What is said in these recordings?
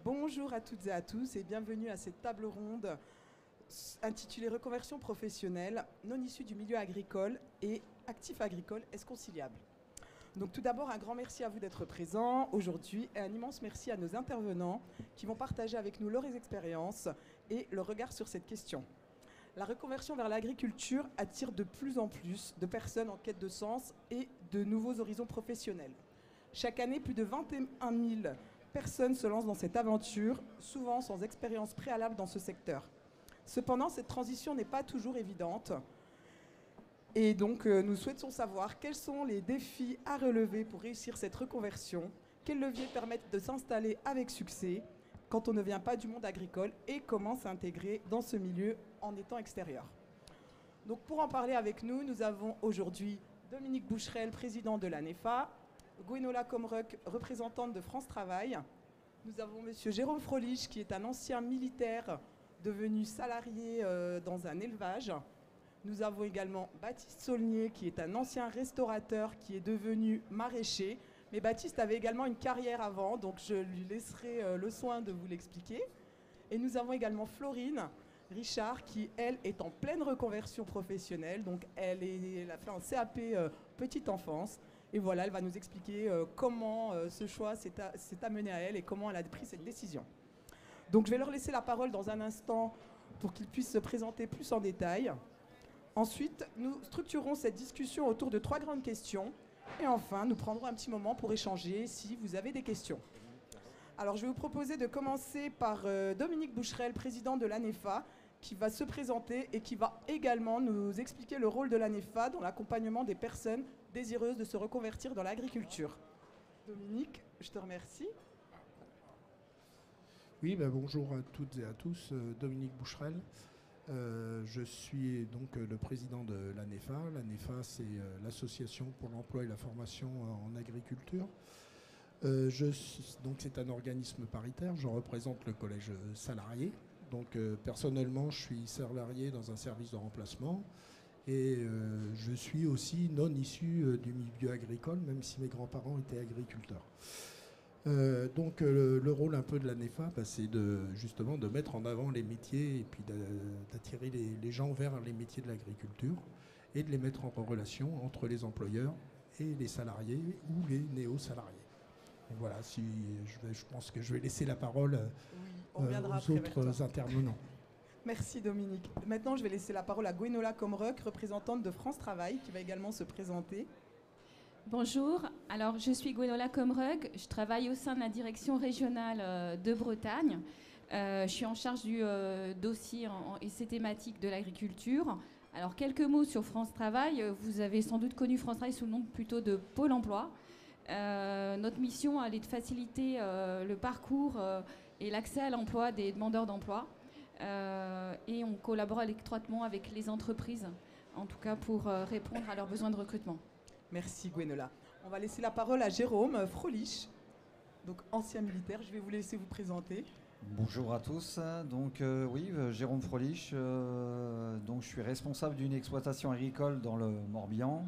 Bonjour à toutes et à tous et bienvenue à cette table ronde intitulée Reconversion professionnelle, non issue du milieu agricole et actif agricole, est-ce conciliable? Donc tout d'abord, un grand merci à vous d'être présents aujourd'hui et un immense merci à nos intervenants qui vont partager avec nous leurs expériences et leur regard sur cette question. La reconversion vers l'agriculture attire de plus en plus de personnes en quête de sens et de nouveaux horizons professionnels. Chaque année, plus de 21 000 personnes se lancent dans cette aventure, souvent sans expérience préalable dans ce secteur. Cependant, cette transition n'est pas toujours évidente. Et donc, nous souhaitons savoir quels sont les défis à relever pour réussir cette reconversion, quels leviers permettent de s'installer avec succès quand on ne vient pas du monde agricole et comment s'intégrer dans ce milieu en étant extérieur. Donc, pour en parler avec nous, nous avons aujourd'hui Dominique Boucherel, président de l'ANEFA, Gwenola Comruck, représentante de France Travail. Nous avons monsieur Jérôme Frolich, qui est un ancien militaire devenu salarié dans un élevage. Nous avons également Baptiste Saulnier, qui est un ancien restaurateur qui est devenu maraîcher. Mais Baptiste avait également une carrière avant, donc je lui laisserai le soin de vous l'expliquer. Et nous avons également Florine Richard, qui, elle, est en pleine reconversion professionnelle. Donc elle a fait un CAP petite enfance. Et voilà, elle va nous expliquer comment ce choix s'est amené à elle et comment elle a pris cette décision. Donc je vais leur laisser la parole dans un instant pour qu'ils puissent se présenter plus en détail. Ensuite, nous structurerons cette discussion autour de 3 grandes questions. Et enfin, nous prendrons un petit moment pour échanger si vous avez des questions. Alors je vais vous proposer de commencer par Dominique Boucherel, président de l'ANEFA, qui va se présenter et qui va également nous expliquer le rôle de l'ANEFA dans l'accompagnement des personnes désireuses de se reconvertir dans l'agriculture. Dominique, je te remercie. Oui, bonjour à toutes et à tous, Dominique Boucherel. Je suis donc le président de l'ANEFA. L'ANEFA, c'est l'association pour l'emploi et la formation en agriculture. Donc c'est un organisme paritaire, je représente le collège salarié. Donc personnellement, je suis salarié dans un service de remplacement et je suis aussi non issu du milieu agricole, même si mes grands-parents étaient agriculteurs. Donc le rôle un peu de l'ANEFA, c'est justement de mettre en avant les métiers et puis d'attirer les gens vers les métiers de l'agriculture et de les mettre en relation entre les employeurs et les salariés ou les néo-salariés. Et voilà, je pense que je vais laisser la parole aux autres intervenants. Merci Dominique. Maintenant, je vais laisser la parole à Gwenola Comruck, représentante de France Travail, qui va également se présenter. Bonjour, alors je suis Gwenola Comruck, je travaille au sein de la direction régionale de Bretagne. Je suis en charge du dossier et ses thématiques de l'agriculture. Alors quelques mots sur France Travail. Vous avez sans doute connu France Travail sous le nom plutôt de Pôle emploi. Notre mission, elle est de faciliter le parcours et l'accès à l'emploi des demandeurs d'emploi. Et on collabore étroitement avec les entreprises, en tout cas pour répondre à leurs besoins de recrutement. Merci Gwenola. On va laisser la parole à Jérôme Frolich, donc ancien militaire. Je vais vous laisser vous présenter. Bonjour à tous. Donc oui, Jérôme Frolich. Donc je suis responsable d'une exploitation agricole dans le Morbihan.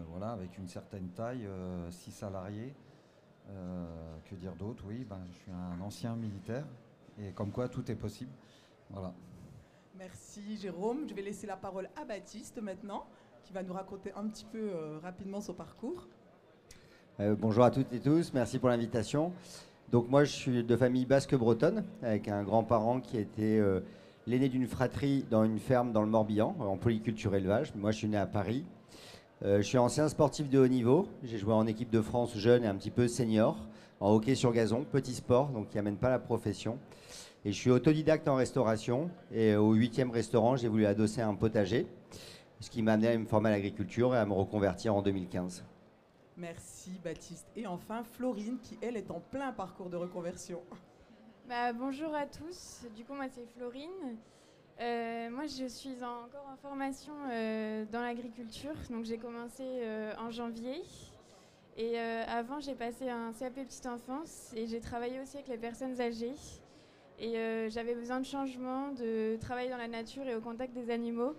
Voilà, avec une certaine taille, 6 salariés. Que dire d'autre? Oui, je suis un ancien militaire. Et comme quoi, tout est possible. Voilà. Merci Jérôme. Je vais laisser la parole à Baptiste maintenant, qui va nous raconter un petit peu rapidement son parcours. Bonjour à toutes et tous, merci pour l'invitation. Donc moi je suis de famille basque-bretonne, avec un grand-parent qui était l'aîné d'une fratrie dans une ferme dans le Morbihan, en polyculture élevage. Moi je suis né à Paris. Je suis ancien sportif de haut niveau, j'ai joué en équipe de France jeune et un petit peu senior, en hockey sur gazon, petit sport, donc qui n'amène pas la profession. Et je suis autodidacte en restauration, et au 8e restaurant j'ai voulu adosser un potager, ce qui m'a amené à me former à l'agriculture et à me reconvertir en 2015. Merci Baptiste. Et enfin Florine, qui elle est en plein parcours de reconversion. Bonjour à tous, du coup moi c'est Florine. Moi je suis encore en formation dans l'agriculture, donc j'ai commencé en janvier. Et avant j'ai passé un CAP petite enfance et j'ai travaillé aussi avec les personnes âgées. Et j'avais besoin de changement, de travailler dans la nature et au contact des animaux.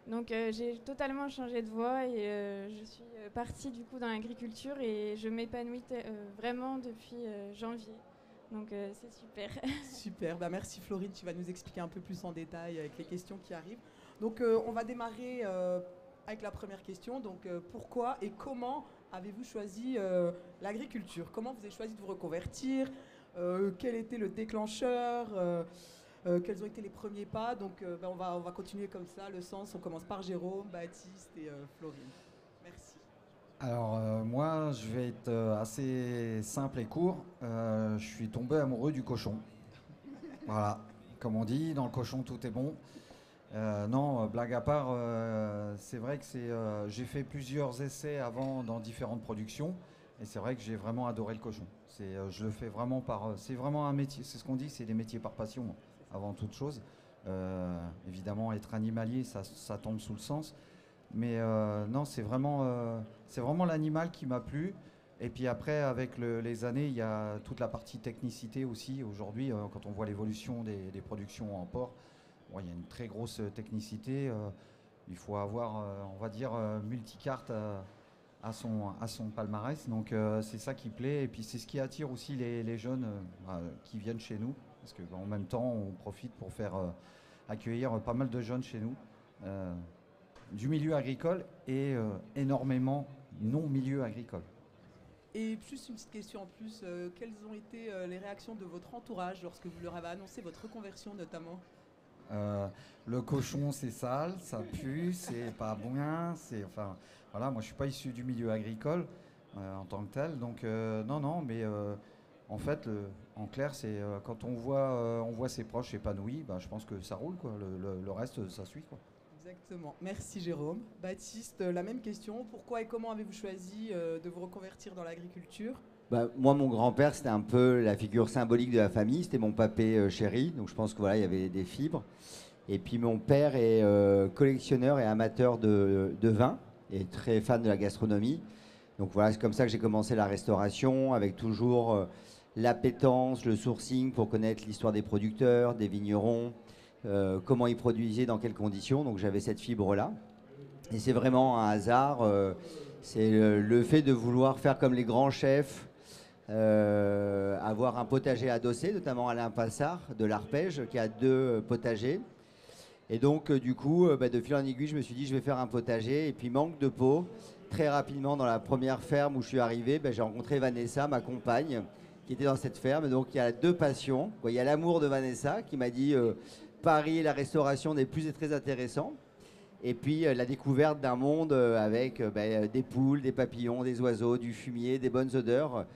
Donc j'ai totalement changé de voie et je suis partie du coup dans l'agriculture et je m'épanouis vraiment depuis janvier. Donc c'est super. Super, bah merci Florine, tu vas nous expliquer un peu plus en détail avec les questions qui arrivent. Donc on va démarrer avec la première question. Donc pourquoi et comment avez-vous choisi l'agriculture? Comment vous avez choisi de vous reconvertir? Quel était le déclencheur? Quels ont été les premiers pas? Donc on va continuer comme ça, le sens. On commence par Jérôme, Baptiste et Florine. Merci. Alors moi, je vais être assez simple et court. Je suis tombé amoureux du cochon. Voilà, comme on dit, dans le cochon tout est bon. Non, blague à part, c'est vrai que j'ai fait plusieurs essais avant dans différentes productions, et c'est vrai que j'ai vraiment adoré le cochon. Je le fais vraiment c'est vraiment un métier. C'est ce qu'on dit, c'est des métiers par passion avant toute chose. Évidemment, être animalier, ça tombe sous le sens. Mais non, c'est vraiment l'animal qui m'a plu. Et puis après, avec les années, il y a toute la partie technicité aussi. Aujourd'hui, quand on voit l'évolution des productions en porc, bon, il y a une très grosse technicité. Il faut avoir, on va dire, multicarte à son palmarès. Donc c'est ça qui plaît. Et puis c'est ce qui attire aussi les jeunes qui viennent chez nous. Parce qu'en même temps, on profite pour faire accueillir pas mal de jeunes chez nous. Du milieu agricole et énormément non-milieu agricole. Et juste une petite question en plus, quelles ont été les réactions de votre entourage lorsque vous leur avez annoncé votre reconversion notamment? Le cochon, c'est sale, ça pue, c'est pas bien. Enfin, voilà, moi je suis pas issu du milieu agricole en tant que tel, donc non, mais en fait, en clair, c'est quand on voit ses proches épanouis, bah, je pense que ça roule, quoi. Le reste, ça suit, quoi. Exactement. Merci Jérôme. Baptiste, la même question. Pourquoi et comment avez-vous choisi de vous reconvertir dans l'agriculture? Bah, moi, mon grand-père, c'était un peu la figure symbolique de la famille. C'était mon papé chéri. Donc, je pense que voilà, il y avait des fibres. Et puis, mon père est collectionneur et amateur de vin et très fan de la gastronomie. Donc, voilà, c'est comme ça que j'ai commencé la restauration, avec toujours l'appétence, le sourcing pour connaître l'histoire des producteurs, des vignerons, comment ils produisaient, dans quelles conditions. Donc, j'avais cette fibre-là. Et c'est vraiment un hasard. C'est le fait de vouloir faire comme les grands chefs. Avoir un potager adossé, notamment Alain Passard de l'Arpège, qui a 2 potagers. Et donc, du coup, de fil en aiguille, je me suis dit, je vais faire un potager. Et puis, manque de peau. Très rapidement, dans la première ferme où je suis arrivé, j'ai rencontré Vanessa, ma compagne, qui était dans cette ferme. Et donc, il y a 2 passions. Il y a l'amour de Vanessa, qui m'a dit Paris et la restauration n'est plus très intéressant. Et puis la découverte d'un monde avec des poules, des papillons, des oiseaux, du fumier, des bonnes odeurs.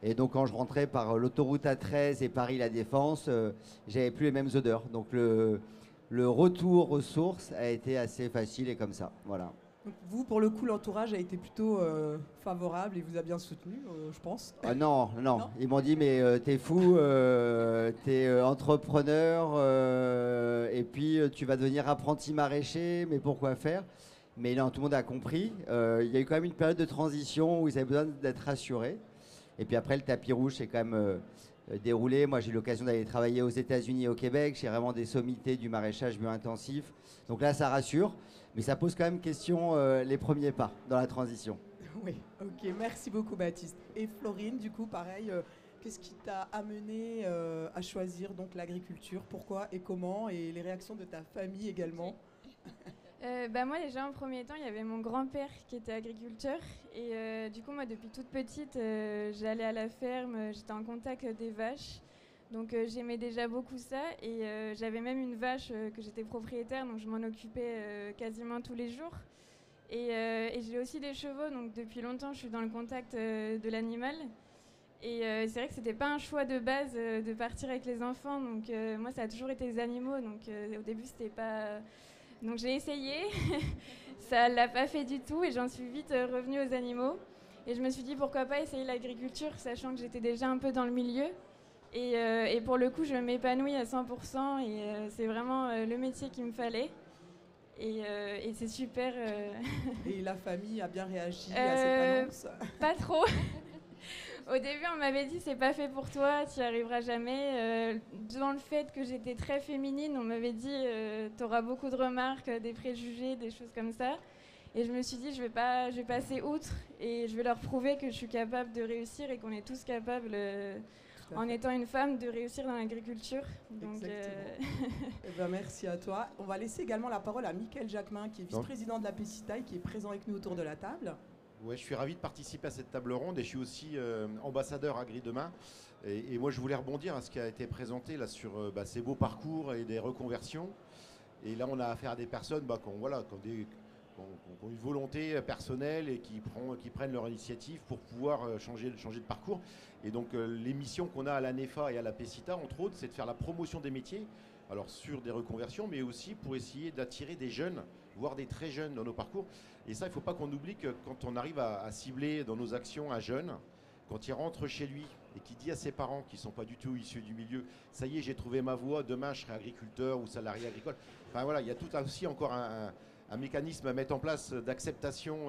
Et donc quand je rentrais par l'autoroute A13 et Paris-La Défense, j'avais plus les mêmes odeurs. Donc le retour aux sources a été assez facile et comme ça. Voilà. Donc vous, pour le coup, l'entourage a été plutôt favorable et vous a bien soutenu, je pense. Ah non. Ils m'ont dit, mais t'es fou, t'es entrepreneur, et puis tu vas devenir apprenti maraîcher, mais pourquoi faire? Mais non, tout le monde a compris. Il y a eu quand même une période de transition où ils avaient besoin d'être rassurés. Et puis après, le tapis rouge s'est quand même déroulé. Moi, j'ai eu l'occasion d'aller travailler aux États-Unis et au Québec. J'ai vraiment des sommités du maraîchage bio-intensif. Donc là, ça rassure. Mais ça pose quand même question les premiers pas dans la transition. Oui, ok, merci beaucoup Baptiste. Et Florine, du coup, pareil, qu'est-ce qui t'a amené à choisir donc l'agriculture? Pourquoi et comment? Et les réactions de ta famille également? Moi déjà en premier temps il y avait mon grand-père qui était agriculteur et du coup moi depuis toute petite j'allais à la ferme, j'étais en contact des vaches. Donc j'aimais déjà beaucoup ça et j'avais même une vache que j'étais propriétaire, donc je m'en occupais quasiment tous les jours. Et j'ai aussi des chevaux, donc depuis longtemps je suis dans le contact de l'animal. Et c'est vrai que c'était pas un choix de base de partir avec les enfants, donc moi ça a toujours été les animaux, donc au début c'était pas... Donc j'ai essayé, ça l'a pas fait du tout et j'en suis vite revenue aux animaux. Et je me suis dit pourquoi pas essayer l'agriculture, sachant que j'étais déjà un peu dans le milieu. Et pour le coup, je m'épanouis à 100% et c'est vraiment le métier qu'il me fallait. Et c'est super. Et la famille a bien réagi à cette annonce? Pas trop. Au début, on m'avait dit c'est pas fait pour toi, tu n'y arriveras jamais. Dans le fait que j'étais très féminine, on m'avait dit tu auras beaucoup de remarques, des préjugés, des choses comme ça. Et je me suis dit je vais passer outre et je vais leur prouver que je suis capable de réussir et qu'on est tous capables en étant une femme, de réussir dans l'agriculture. Donc, Eh ben, merci à toi. On va laisser également la parole à Mickaël Jacquemin, qui est vice-président de la PECITA et qui est présent avec nous autour de la table. Ouais, je suis ravi de participer à cette table ronde et je suis aussi ambassadeur Agri Demain. Et moi, je voulais rebondir à ce qui a été présenté là, sur ces beaux parcours et des reconversions. Et là, on a affaire à des personnes qui ont une volonté personnelle et qui prennent leur initiative pour pouvoir changer de parcours. Et donc, les missions qu'on a à la NEFA et à la PECITA, entre autres, c'est de faire la promotion des métiers, alors sur des reconversions, mais aussi pour essayer d'attirer des jeunes, voire des très jeunes dans nos parcours. Et ça, il ne faut pas qu'on oublie que quand on arrive à cibler dans nos actions un jeune, quand il rentre chez lui et qu'il dit à ses parents qui ne sont pas du tout issus du milieu, ça y est, j'ai trouvé ma voie, demain je serai agriculteur ou salarié agricole. Enfin voilà, il y a tout aussi encore un mécanisme à mettre en place d'acceptation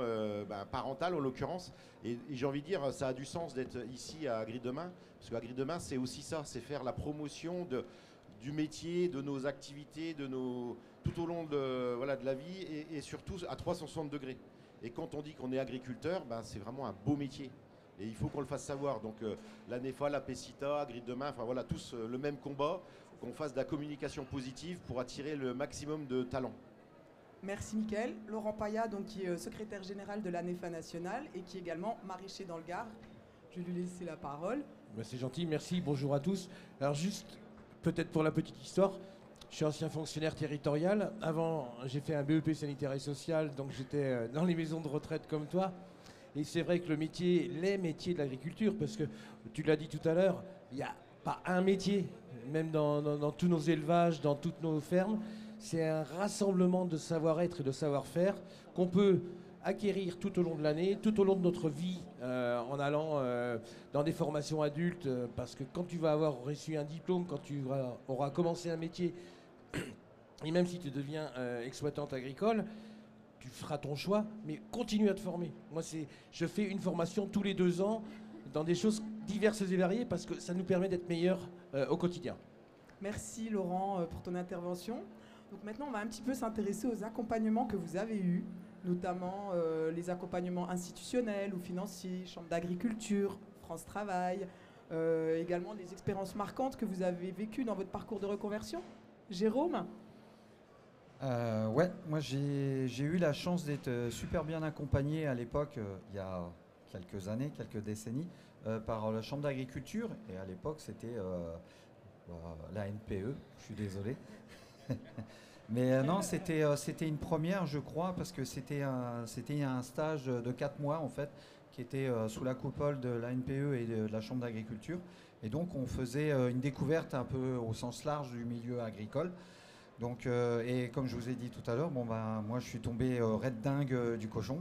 parentale en l'occurrence. Et j'ai envie de dire, ça a du sens d'être ici à Agri Demain, parce qu'Agri Demain, c'est aussi ça, c'est faire la promotion du métier, de nos activités, tout au long de la vie et surtout à 360 degrés. Et quand on dit qu'on est agriculteur, c'est vraiment un beau métier. Et il faut qu'on le fasse savoir. Donc la NEFA, la PECITA, Agri Demain, enfin voilà, tous le même combat, qu'on fasse de la communication positive pour attirer le maximum de talents. Merci Mickaël. Laurent Paya, donc, qui est secrétaire général de la NEFA nationale et qui est également maraîcher dans le Gard. Je vais lui laisser la parole. C'est gentil, merci, bonjour à tous. Alors juste, peut-être pour la petite histoire, je suis ancien fonctionnaire territorial. Avant, j'ai fait un BEP sanitaire et social, donc j'étais dans les maisons de retraite comme toi. Et c'est vrai que les métiers de l'agriculture, parce que tu l'as dit tout à l'heure, il n'y a pas un métier, même dans tous nos élevages, dans toutes nos fermes. C'est un rassemblement de savoir-être et de savoir-faire qu'on peut acquérir tout au long de l'année, tout au long de notre vie, en allant dans des formations adultes, parce que quand tu vas avoir reçu un diplôme, quand tu auras commencé un métier, et même si tu deviens exploitante agricole, tu feras ton choix, mais continue à te former. Moi, je fais une formation tous les 2 ans dans des choses diverses et variées parce que ça nous permet d'être meilleurs au quotidien. Merci Laurent pour ton intervention. Donc maintenant, on va un petit peu s'intéresser aux accompagnements que vous avez eus, notamment les accompagnements institutionnels ou financiers, Chambre d'agriculture, France Travail, également des expériences marquantes que vous avez vécues dans votre parcours de reconversion. Jérôme ? Ouais, moi j'ai eu la chance d'être super bien accompagné à l'époque, il y a quelques années, quelques décennies, par la Chambre d'agriculture. Et à l'époque, c'était la NPE, je suis désolé. Mais non, c'était une première, je crois, parce que c'était un stage de 4 mois, en fait, qui était sous la coupole de la NPE et de la Chambre d'agriculture. Et donc, on faisait une découverte un peu au sens large du milieu agricole. Donc, et comme je vous ai dit tout à l'heure, moi je suis tombé raide dingue du cochon.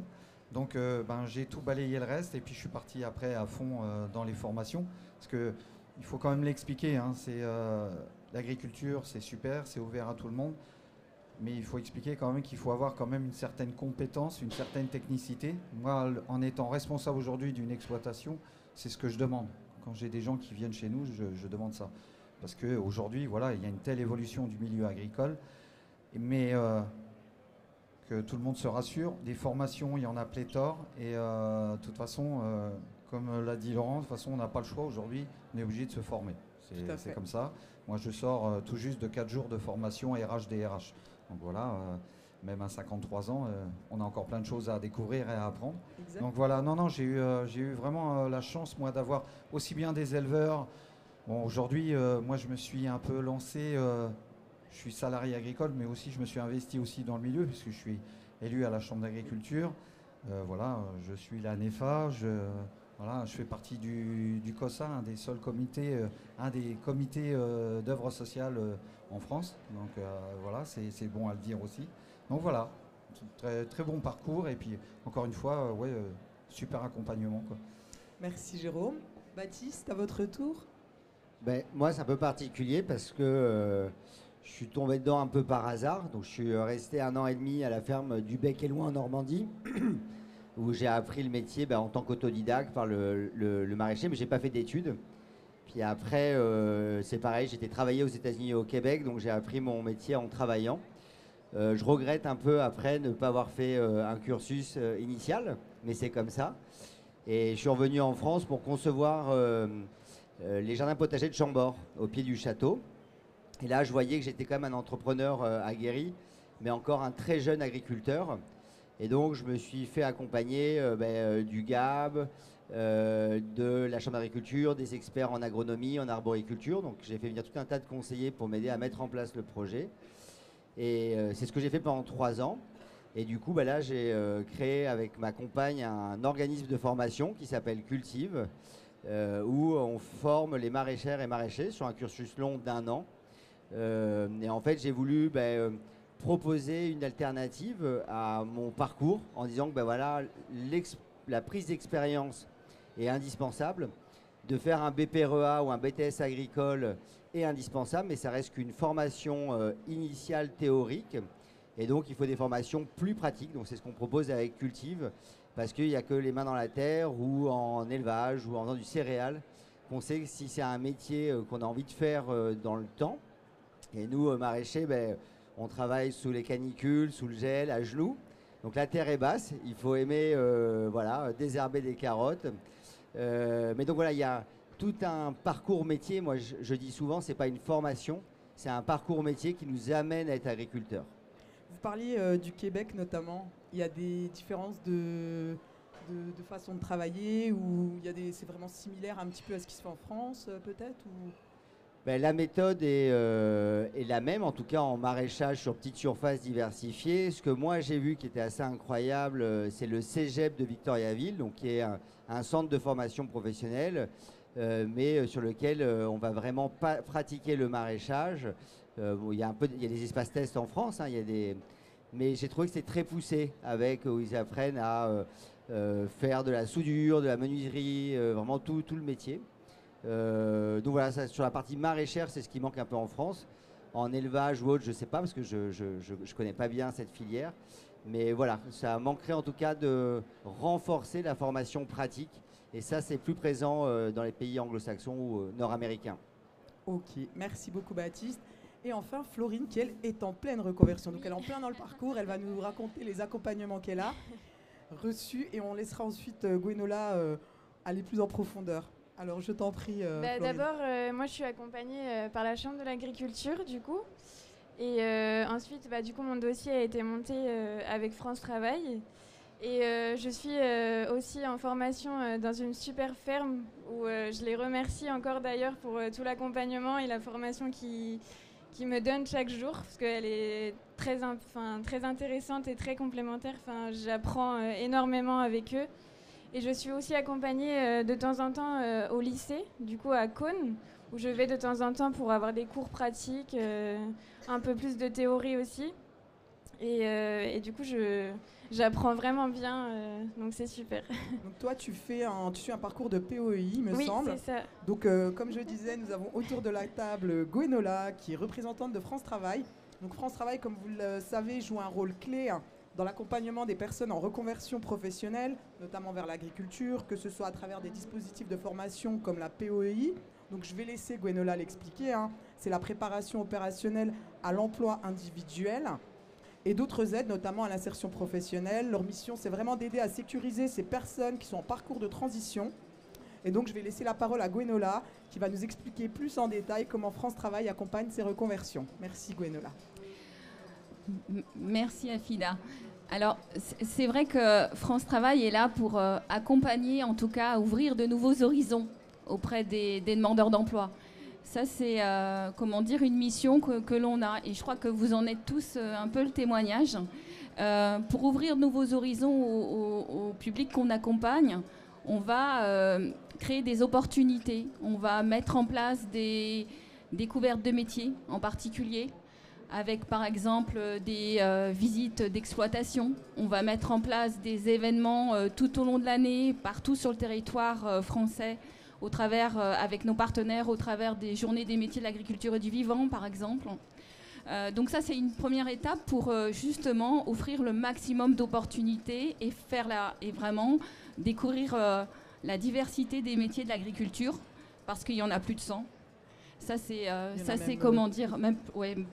Donc j'ai tout balayé le reste et puis je suis parti après à fond dans les formations. Parce qu'il faut quand même l'expliquer, hein, l'agriculture c'est super, c'est ouvert à tout le monde. Mais il faut expliquer quand même qu'il faut avoir quand même une certaine compétence, une certaine technicité. Moi, en étant responsable aujourd'hui d'une exploitation, c'est ce que je demande. Quand j'ai des gens qui viennent chez nous, je demande ça. Parce qu'aujourd'hui, voilà, il y a une telle évolution du milieu agricole, mais que tout le monde se rassure, des formations, il y en a pléthore, et de toute façon, comme l'a dit Laurent, de toute façon, on n'a pas le choix aujourd'hui, on est obligé de se former. C'est comme ça. Moi, je sors tout juste de 4 jours de formation RH-DRH. Donc voilà, même à 53 ans, on a encore plein de choses à découvrir et à apprendre. Exact. Donc voilà, non, j'ai eu vraiment la chance, moi, d'avoir aussi bien des éleveurs. Bon, aujourd'hui, moi, je me suis un peu lancé, je suis salarié agricole, mais aussi, je me suis investi aussi dans le milieu, puisque je suis élu à la Chambre d'agriculture. Voilà, je suis la NEFA, voilà, je fais partie du COSA, un des seuls comités, d'œuvre sociale en France. Donc voilà, c'est bon à le dire aussi. Donc voilà, très, très bon parcours, et puis encore une fois, super accompagnement, quoi. Merci Jérôme. Baptiste, à votre tour. Moi, c'est un peu particulier parce que je suis tombé dedans un peu par hasard. Donc, je suis resté 1 an et demi à la ferme du Bec et Loin en Normandie, où j'ai appris le métier en tant qu'autodidacte par le maraîcher, mais je n'ai pas fait d'études. Puis après, c'est pareil, j'étais travaillé aux États-Unis et au Québec, donc j'ai appris mon métier en travaillant. Je regrette un peu après ne pas avoir fait un cursus initial, mais c'est comme ça. Et je suis revenu en France pour concevoir les jardins potagers de Chambord, au pied du château. Et là, je voyais que j'étais quand même un entrepreneur aguerri, mais encore un très jeune agriculteur. Et donc, je me suis fait accompagner du GAB, de la Chambre d'agriculture, des experts en agronomie, en arboriculture. Donc, j'ai fait venir tout un tas de conseillers pour m'aider à mettre en place le projet. Et c'est ce que j'ai fait pendant 3 ans. Et du coup, là, j'ai créé avec ma compagne un organisme de formation qui s'appelle Cultive, où on forme les maraîchères et maraîchers sur un cursus long d'1 an. Et en fait, j'ai voulu proposer une alternative à mon parcours en disant que voilà, la prise d'expérience est indispensable. De faire un BPREA ou un BTS agricole est indispensable, mais ça reste qu'une formation initiale théorique. Et donc, il faut des formations plus pratiques. Donc, c'est ce qu'on propose avec Cultive, parce qu'il n'y a que les mains dans la terre ou en élevage ou en faisant du céréal qu'on sait si c'est un métier qu'on a envie de faire dans le temps. Et nous, maraîchers, on travaille sous les canicules, sous le gel, à genoux. Donc, la terre est basse. Il faut aimer désherber des carottes. Mais donc, voilà, il y a tout un parcours métier. Moi, je dis souvent, ce n'est pas une formation, c'est un parcours métier qui nous amène à être agriculteurs. Vous parliez du Québec notamment. Il y a des différences de façon de travailler ou c'est vraiment similaire un petit peu à ce qui se fait en France peut-être ou... La méthode est la même, en tout cas en maraîchage sur petite surface diversifiée. Ce que moi j'ai vu qui était assez incroyable, c'est le Cégep de Victoriaville, donc qui est un centre de formation professionnelle, mais sur lequel on va vraiment pratiquer le maraîchage. Il y a des espaces tests en France, hein, mais j'ai trouvé que c'était très poussé, où ils apprennent à faire de la soudure, de la menuiserie, vraiment tout le métier. Donc voilà, sur la partie maraîchère, c'est ce qui manque un peu en France. En élevage ou autre, je ne sais pas, parce que je ne connais pas bien cette filière. Mais voilà, ça manquerait en tout cas de renforcer la formation pratique. Et ça, c'est plus présent dans les pays anglo-saxons ou nord-américains. Ok, merci beaucoup Baptiste. Et enfin, Florine, qui elle est en pleine reconversion. Donc elle est en plein dans le parcours, elle va nous raconter les accompagnements qu'elle a reçus. Et on laissera ensuite Gwenola aller plus en profondeur. Alors, je t'en prie, D'abord, moi, je suis accompagnée par la Chambre de l'agriculture, du coup. Et ensuite, du coup, mon dossier a été monté avec France Travail. Et je suis aussi en formation dans une super ferme où je les remercie encore d'ailleurs pour tout l'accompagnement et la formation qui me donnent chaque jour, parce qu'elle est très intéressante et très complémentaire. J'apprends énormément avec eux. Et je suis aussi accompagnée de temps en temps au lycée, du coup à Cône, où je vais de temps en temps pour avoir des cours pratiques, un peu plus de théorie aussi. Et du coup, j'apprends vraiment bien, donc c'est super. Donc toi, tu suis un parcours de POEI, me semble. Oui, c'est ça. Donc comme je disais, nous avons autour de la table Gwenola, qui est représentante de France Travail. Donc France Travail, comme vous le savez, joue un rôle clé dans l'accompagnement des personnes en reconversion professionnelle, notamment vers l'agriculture, que ce soit à travers des dispositifs de formation comme la POEI. Donc je vais laisser Gwenola l'expliquer. C'est la préparation opérationnelle à l'emploi individuel et d'autres aides, notamment à l'insertion professionnelle. Leur mission, c'est vraiment d'aider à sécuriser ces personnes qui sont en parcours de transition. Et donc je vais laisser la parole à Gwenola, qui va nous expliquer plus en détail comment France Travail accompagne ces reconversions. Merci Gwenola. Merci Afida. Alors, c'est vrai que France Travail est là pour accompagner, en tout cas, à ouvrir de nouveaux horizons auprès des demandeurs d'emploi. Ça, c'est, une mission que l'on a. Et je crois que vous en êtes tous un peu le témoignage. Pour ouvrir de nouveaux horizons au public qu'on accompagne, on va créer des opportunités. On va mettre en place des découvertes de métiers en particulier, avec par exemple des visites d'exploitation. On va mettre en place des événements tout au long de l'année, partout sur le territoire français, avec nos partenaires, au travers des journées des métiers de l'agriculture et du vivant, par exemple. Donc ça, c'est une première étape pour justement offrir le maximum d'opportunités et vraiment découvrir la diversité des métiers de l'agriculture, parce qu'il y en a plus de 100. Ça, c'est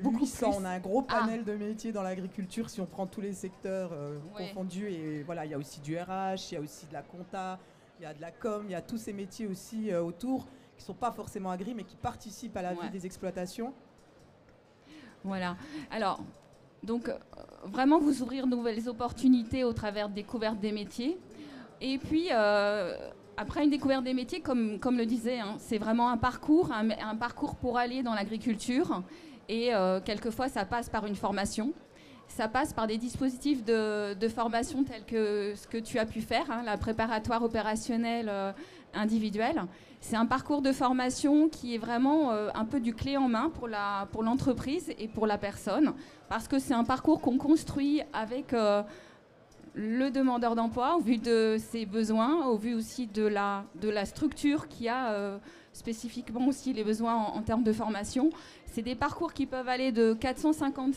beaucoup 800, plus. on a un gros panel de métiers dans l'agriculture si on prend tous les secteurs confondus. Et voilà, il y a aussi du RH, il y a aussi de la compta, il y a de la com, il y a tous ces métiers aussi autour qui ne sont pas forcément agri, mais qui participent à la vie des exploitations. Voilà. Alors, donc, vraiment vous ouvrir de nouvelles opportunités au travers de découverte des métiers. Et puis, après une découverte des métiers, comme le disait, hein, c'est vraiment un parcours pour aller dans l'agriculture. Et quelquefois, ça passe par une formation. Ça passe par des dispositifs de formation tels que ce que tu as pu faire, hein, la préparatoire opérationnelle individuelle. C'est un parcours de formation qui est vraiment un peu du clé en main pour l'entreprise et pour la personne, parce que c'est un parcours qu'on construit avec le demandeur d'emploi, au vu de ses besoins, au vu aussi de la structure qui a spécifiquement aussi les besoins en termes de formation. C'est des parcours qui peuvent aller de 450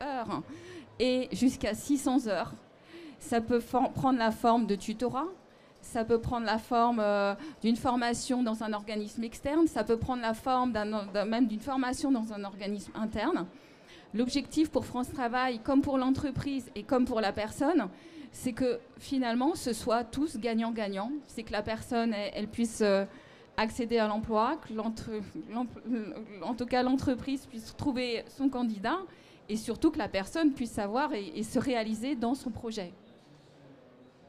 heures et jusqu'à 600 heures. Ça peut prendre la forme de tutorat, ça peut prendre la forme d'une formation dans un organisme externe, ça peut prendre la forme même d'une formation dans un organisme interne. L'objectif pour France Travail, comme pour l'entreprise et comme pour la personne, c'est que finalement ce soit tous gagnant-gagnant. C'est que la personne elle puisse accéder à l'emploi, en tout cas l'entreprise puisse trouver son candidat et surtout que la personne puisse savoir et se réaliser dans son projet.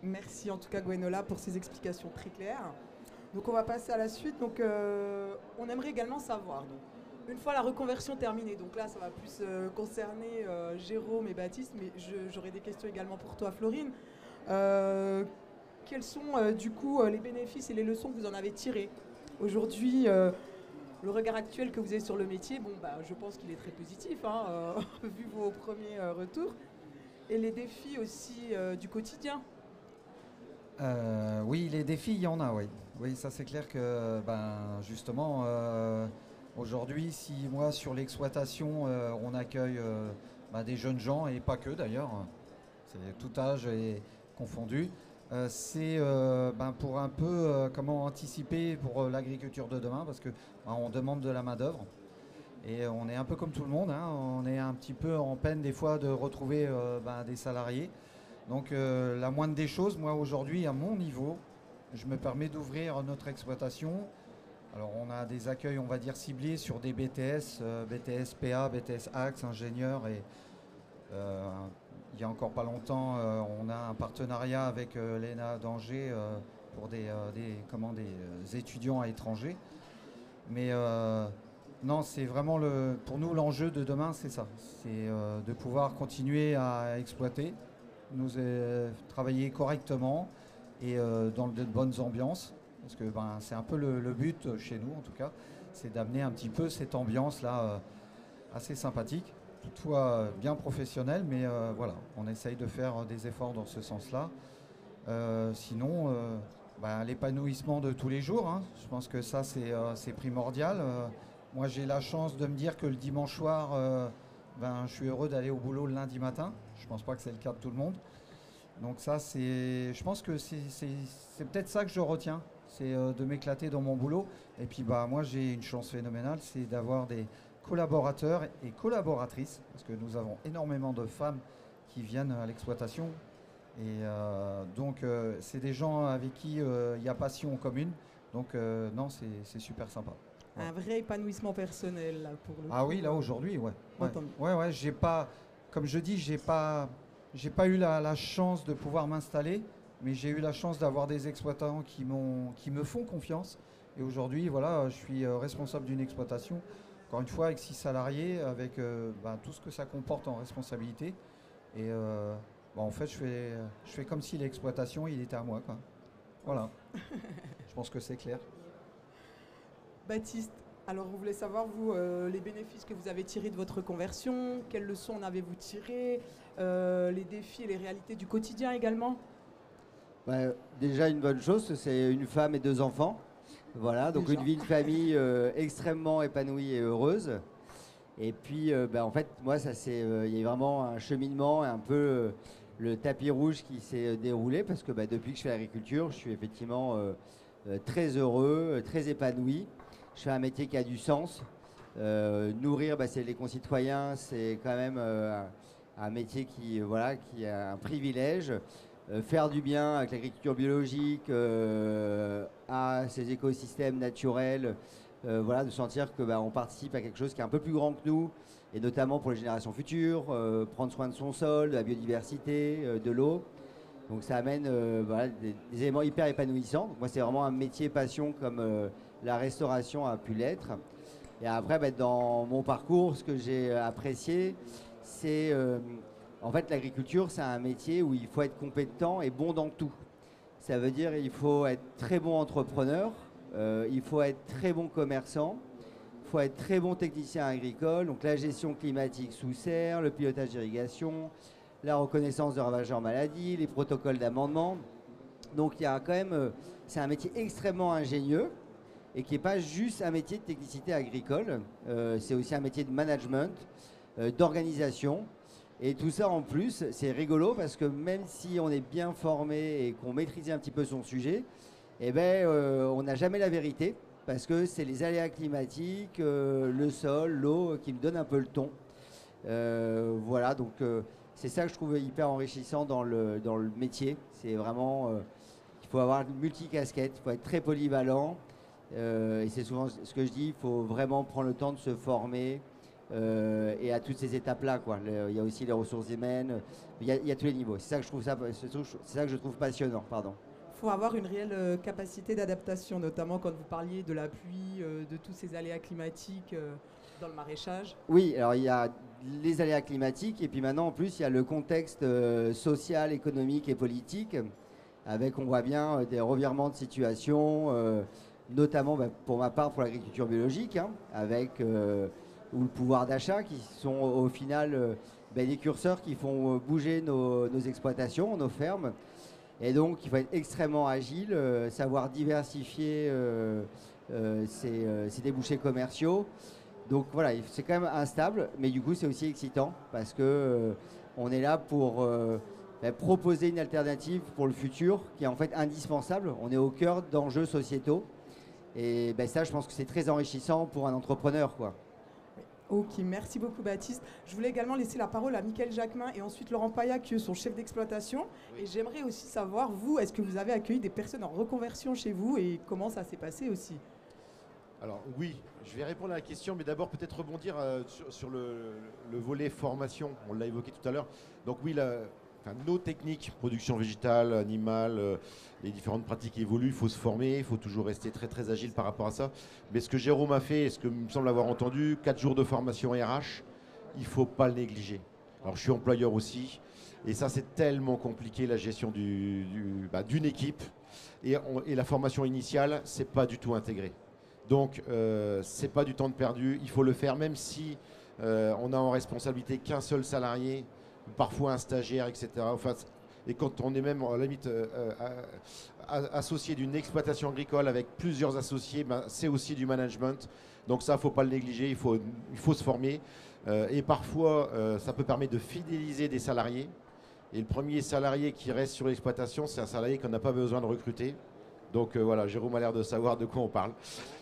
Merci en tout cas Gwenola pour ces explications très claires. Donc on va passer à la suite. Donc on aimerait également savoir, donc, une fois la reconversion terminée, donc là ça va plus concerner Jérôme et Baptiste, mais j'aurai des questions également pour toi Florine. Quels sont du coup les bénéfices et les leçons que vous en avez tirées aujourd'hui? Le regard actuel que vous avez sur le métier, bon, je pense qu'il est très positif, hein, vu vos premiers retours. Et les défis aussi du quotidien. Oui, les défis, il y en a, oui. Oui, ça c'est clair que, justement, aujourd'hui, si moi, sur l'exploitation, on accueille des jeunes gens, et pas que d'ailleurs, c'est tout âge est confondu, c'est pour un peu comment anticiper pour l'agriculture de demain, parce que on demande de la main-d'œuvre et on est un peu comme tout le monde, hein, on est un petit peu en peine des fois de retrouver des salariés. Donc la moindre des choses, moi aujourd'hui à mon niveau, je me permets d'ouvrir notre exploitation. Alors on a des accueils, on va dire ciblés sur des BTS, BTS PA, BTS Axe, ingénieurs et il y a encore pas longtemps, on a un partenariat avec l'ENA d'Angers pour des étudiants à l'étranger. Mais non, c'est vraiment pour nous l'enjeu de demain, c'est ça. C'est de pouvoir continuer à exploiter, travailler correctement et dans de bonnes ambiances. Parce que c'est un peu le but chez nous, en tout cas, c'est d'amener un petit peu cette ambiance-là assez sympathique. Toutefois bien professionnel, mais voilà, on essaye de faire des efforts dans ce sens-là. Sinon, l'épanouissement de tous les jours, hein, je pense que ça c'est primordial. Moi j'ai la chance de me dire que le dimanche soir, je suis heureux d'aller au boulot le lundi matin. Je pense pas que c'est le cas de tout le monde. Donc ça je pense que c'est peut-être ça que je retiens, c'est de m'éclater dans mon boulot. Et puis moi j'ai une chance phénoménale, c'est d'avoir des collaborateurs et collaboratrices, parce que nous avons énormément de femmes qui viennent à l'exploitation. Et donc, c'est des gens avec qui il y a passion commune. Donc, non, c'est super sympa. Ouais. Un vrai épanouissement personnel, là, pour le coup. Ah oui, là, aujourd'hui, ouais. Ouais, j'ai pas, comme je dis, j'ai pas eu la chance de pouvoir m'installer, mais j'ai eu la chance d'avoir des exploitants qui me font confiance. Et aujourd'hui, voilà, je suis responsable d'une exploitation. Encore une fois, avec 6 salariés, avec tout ce que ça comporte en responsabilité. Et en fait, je fais comme si l'exploitation, il était à moi, quoi. Voilà. Je pense que c'est clair. Baptiste, alors on voulait savoir, vous, les bénéfices que vous avez tirés de votre conversion, quelles leçons en avez-vous tirées, les défis et les réalités du quotidien également? Déjà, une bonne chose, c'est une femme et 2 enfants. Voilà, donc déjà. Une vie de famille extrêmement épanouie et heureuse. Et puis, en fait, moi, il y a vraiment un cheminement et un peu le tapis rouge qui s'est déroulé parce que depuis que je fais l'agriculture, je suis effectivement très heureux, très épanoui. Je fais un métier qui a du sens. Nourrir, c'est les concitoyens, c'est quand même un métier qui a un privilège. faire du bien avec l'agriculture biologique, à ces écosystèmes naturels, voilà, de sentir que on participe à quelque chose qui est un peu plus grand que nous, et notamment pour les générations futures, prendre soin de son sol, de la biodiversité, de l'eau. Donc ça amène voilà, des éléments hyper épanouissants. Donc moi, c'est vraiment un métier passion comme la restauration a pu l'être. Et après, dans mon parcours, ce que j'ai apprécié, c'est en fait l'agriculture, c'est un métier où il faut être compétent et bon dans tout. Ça veut dire il faut être très bon entrepreneur, il faut être très bon commerçant, il faut être très bon technicien agricole, donc la gestion climatique sous serre, le pilotage d'irrigation, la reconnaissance de ravageurs maladies, les protocoles d'amendement. Donc il y a quand même, c'est un métier extrêmement ingénieux et qui n'est pas juste un métier de technicité agricole, c'est aussi un métier de management, d'organisation. Et tout ça en plus, c'est rigolo parce que même si on est bien formé et qu'on maîtrise un petit peu son sujet, on n'a jamais la vérité parce que c'est les aléas climatiques, le sol, l'eau qui me donnent un peu le ton. Voilà, donc c'est ça que je trouve hyper enrichissant dans le métier. C'est vraiment, il faut avoir une multicasquette, il faut être très polyvalent. Et c'est souvent ce que je dis, il faut vraiment prendre le temps de se former. Et à toutes ces étapes-là, quoi. Il y a aussi les ressources humaines, il y a tous les niveaux. C'est ça que je trouve passionnant, pardon. Il faut avoir une réelle capacité d'adaptation, notamment quand vous parliez de la pluie, de tous ces aléas climatiques dans le maraîchage. Oui, alors il y a les aléas climatiques et puis maintenant en plus il y a le contexte social, économique et politique avec, on voit bien, des revirements de situation, notamment pour ma part pour l'agriculture biologique, avec ou le pouvoir d'achat qui sont au final des curseurs qui font bouger nos exploitations, nos fermes. Et donc il faut être extrêmement agile, savoir diversifier ses débouchés commerciaux. Donc voilà, c'est quand même instable, mais du coup c'est aussi excitant parce que on est là pour proposer une alternative pour le futur qui est en fait indispensable. On est au cœur d'enjeux sociétaux et ça je pense que c'est très enrichissant pour un entrepreneur, quoi. Ok, merci beaucoup Baptiste. Je voulais également laisser la parole à Mickaël Jacquemin et ensuite Laurent Paya qui eux sont chefs d'exploitation. Oui. Et j'aimerais aussi savoir, vous, est-ce que vous avez accueilli des personnes en reconversion chez vous et comment ça s'est passé aussi? Alors oui, je vais répondre à la question, mais d'abord peut-être rebondir sur le volet formation. On l'a évoqué tout à l'heure. Donc oui, nos techniques, production végétale, animale, les différentes pratiques évoluent, il faut se former, il faut toujours rester très très agile par rapport à ça. Mais ce que Jérôme a fait, et ce que me semble avoir entendu, 4 jours de formation RH, il ne faut pas le négliger. Alors je suis employeur aussi, et ça c'est tellement compliqué la gestion d'une équipe, et la formation initiale, c'est pas du tout intégré. Donc c'est pas du temps de perdu, il faut le faire même si on a en responsabilité qu'un seul salarié, parfois un stagiaire, etc. Enfin, et quand on est même à la limite associé d'une exploitation agricole avec plusieurs associés, c'est aussi du management. Donc ça, il ne faut pas le négliger, il faut se former. Et parfois, ça peut permettre de fidéliser des salariés. Et le premier salarié qui reste sur l'exploitation, c'est un salarié qu'on n'a pas besoin de recruter. Donc voilà, Jérôme a l'air de savoir de quoi on parle.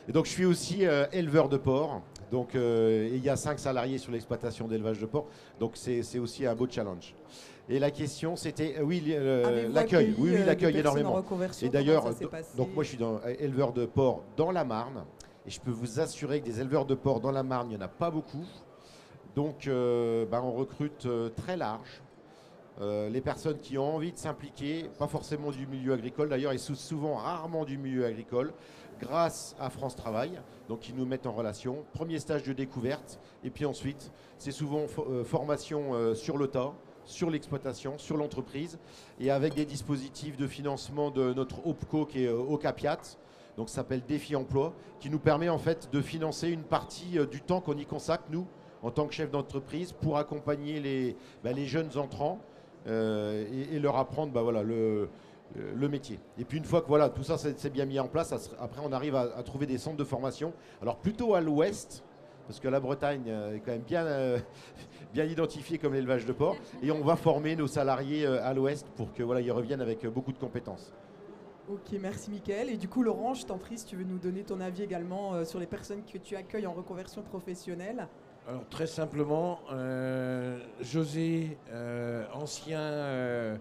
Et donc je suis aussi éleveur de porc. Donc il y a 5 salariés sur l'exploitation d'élevage de porc. Donc c'est aussi un beau challenge. Et la question c'était, l'accueil. Oui, l'accueil énormément. Et d'ailleurs, donc moi je suis éleveur de porc dans la Marne. Et je peux vous assurer que des éleveurs de porc dans la Marne, il n'y en a pas beaucoup. Donc on recrute très large. Les personnes qui ont envie de s'impliquer, pas forcément du milieu agricole d'ailleurs, et souvent rarement du milieu agricole, grâce à France Travail, donc ils nous mettent en relation. Premier stage de découverte, et puis ensuite, c'est souvent formation sur le tas, sur l'exploitation, sur l'entreprise, et avec des dispositifs de financement de notre OPCO qui est OCAPIAT, donc ça s'appelle Défi Emploi, qui nous permet en fait de financer une partie du temps qu'on y consacre, nous, en tant que chef d'entreprise, pour accompagner les jeunes entrants, et leur apprendre le métier. Et puis une fois que tout ça c'est bien mis en place, après on arrive à trouver des centres de formation. Alors plutôt à l'ouest, parce que la Bretagne est quand même bien identifiée comme l'élevage de porc. Et on va former nos salariés à l'ouest pour que ils reviennent avec beaucoup de compétences. Ok, merci Mickaël. Et du coup Laurent, je t'en prie si tu veux nous donner ton avis également sur les personnes que tu accueilles en reconversion professionnelle. Alors très simplement, José, ancien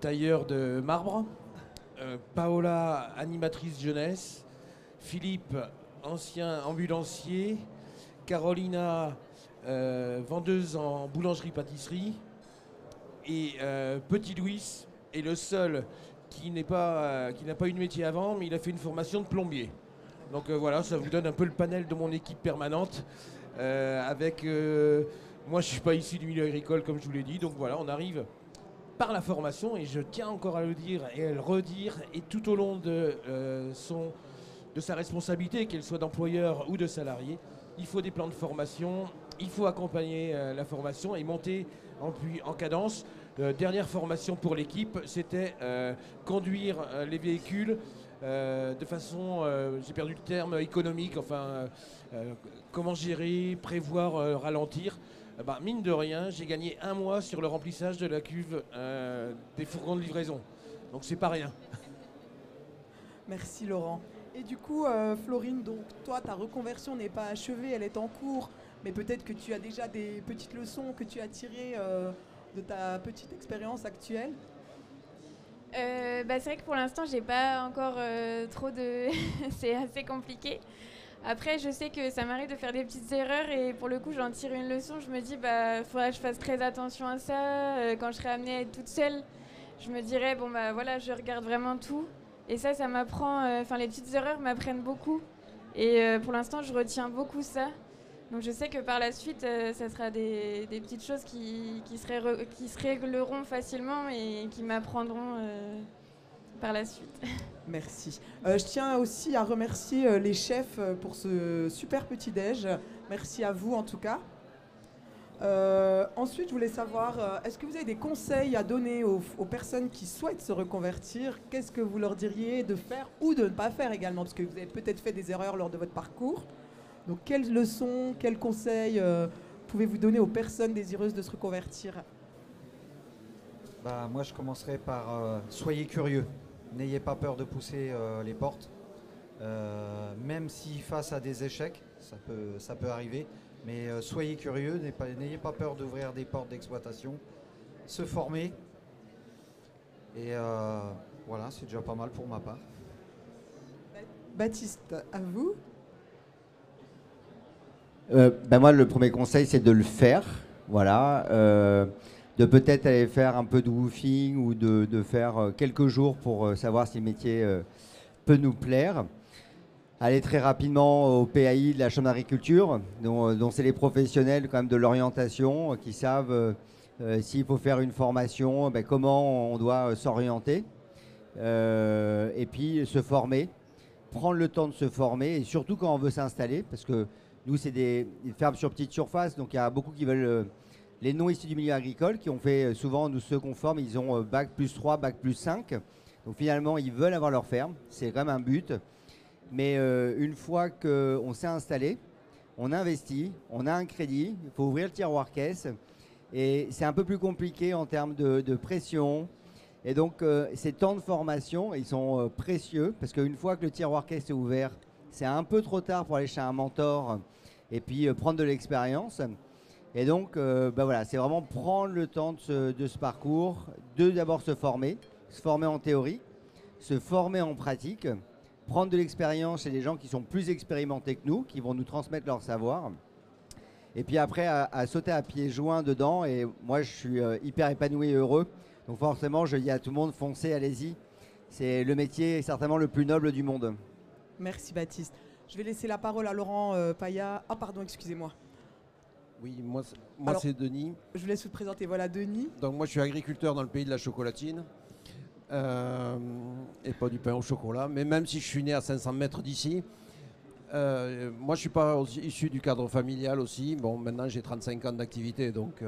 tailleur de marbre. Paola, animatrice jeunesse. Philippe, ancien ambulancier. Carolina, vendeuse en boulangerie-pâtisserie. Et Petit Louis est le seul qui n'a pas eu de métier avant, mais il a fait une formation de plombier. Donc voilà, ça vous donne un peu le panel de mon équipe permanente. Moi, je ne suis pas issu du milieu agricole, comme je vous l'ai dit. Donc voilà, on arrive par la formation, et je tiens encore à le dire et à le redire, et tout au long de sa responsabilité, qu'elle soit d'employeur ou de salarié, il faut des plans de formation, il faut accompagner la formation et monter en cadence. Dernière formation pour l'équipe, c'était conduire les véhicules de façon, j'ai perdu le terme, économique, enfin, comment gérer, prévoir, ralentir. Mine de rien, j'ai gagné 1 mois sur le remplissage de la cuve des fourgons de livraison. Donc c'est pas rien. Merci Laurent. Et du coup, Florine, donc toi, ta reconversion n'est pas achevée, elle est en cours, mais peut-être que tu as déjà des petites leçons que tu as tirées de ta petite expérience actuelle. C'est vrai que pour l'instant, j'ai pas encore trop de... C'est assez compliqué. Après, je sais que ça m'arrive de faire des petites erreurs et pour le coup, j'en tire une leçon. Je me dis, faudra que je fasse très attention à ça. Quand je serai amenée à être toute seule, je me dirais, voilà, je regarde vraiment tout. Et ça m'apprend, les petites erreurs m'apprennent beaucoup. Et pour l'instant, je retiens beaucoup ça. Donc je sais que par la suite, ça sera des petites choses qui se régleront facilement et qui m'apprendront par la suite. Merci. Je tiens aussi à remercier les chefs pour ce super petit-déj. Merci à vous en tout cas. Ensuite, je voulais savoir, est-ce que vous avez des conseils à donner aux personnes qui souhaitent se reconvertir? Qu'est-ce que vous leur diriez de faire ou de ne pas faire également? Parce que vous avez peut-être fait des erreurs lors de votre parcours. Donc, quelles leçons, quels conseils pouvez-vous donner aux personnes désireuses de se reconvertir? Moi, je commencerai par soyez curieux. N'ayez pas peur de pousser les portes. Même si face à des échecs, ça peut arriver. Mais soyez curieux, n'ayez pas peur d'ouvrir des portes d'exploitation. Se former. Et voilà, c'est déjà pas mal pour ma part. Baptiste, à vous. Moi, le premier conseil, c'est de le faire. Voilà. De peut-être aller faire un peu de woofing ou de faire quelques jours pour savoir si le métier peut nous plaire. Aller très rapidement au PAI de la Chambre d'agriculture, dont c'est les professionnels quand même de l'orientation qui savent s'il faut faire une formation, comment on doit s'orienter. Et puis se former, prendre le temps de se former, et surtout quand on veut s'installer, parce que nous, c'est des fermes sur petite surface, donc il y a beaucoup qui veulent, les non issus du milieu agricole, qui ont fait souvent, nous ceux qu'on forme, ils ont bac plus 3, bac plus 5. Donc finalement, ils veulent avoir leur ferme, c'est quand même un but. Mais une fois qu'on s'est installé, on investit, on a un crédit, il faut ouvrir le tiroir caisse. Et c'est un peu plus compliqué en termes de pression. Et donc ces temps de formation, ils sont précieux, parce qu'une fois que le tiroir caisse est ouvert, c'est un peu trop tard pour aller chez un mentor et puis prendre de l'expérience. Et donc, voilà, c'est vraiment prendre le temps de ce parcours, de d'abord se former en théorie, se former en pratique, prendre de l'expérience chez des gens qui sont plus expérimentés que nous, qui vont nous transmettre leur savoir. Et puis après, à sauter à pieds joints dedans. Et moi, je suis hyper épanoui et heureux. Donc forcément, je dis à tout le monde, foncez, allez-y. C'est le métier certainement le plus noble du monde. Merci Baptiste. Je vais laisser la parole à Laurent Paya. Ah pardon, excusez-moi. Oui, moi Alors, c'est Denis. Je vous laisse vous présenter. Voilà, Denis. Donc moi je suis agriculteur dans le pays de la chocolatine. Et pas du pain au chocolat. Mais même si je suis né à 500 mètres d'ici, moi je ne suis pas issu du cadre familial aussi. Bon, maintenant j'ai 35 ans d'activité, donc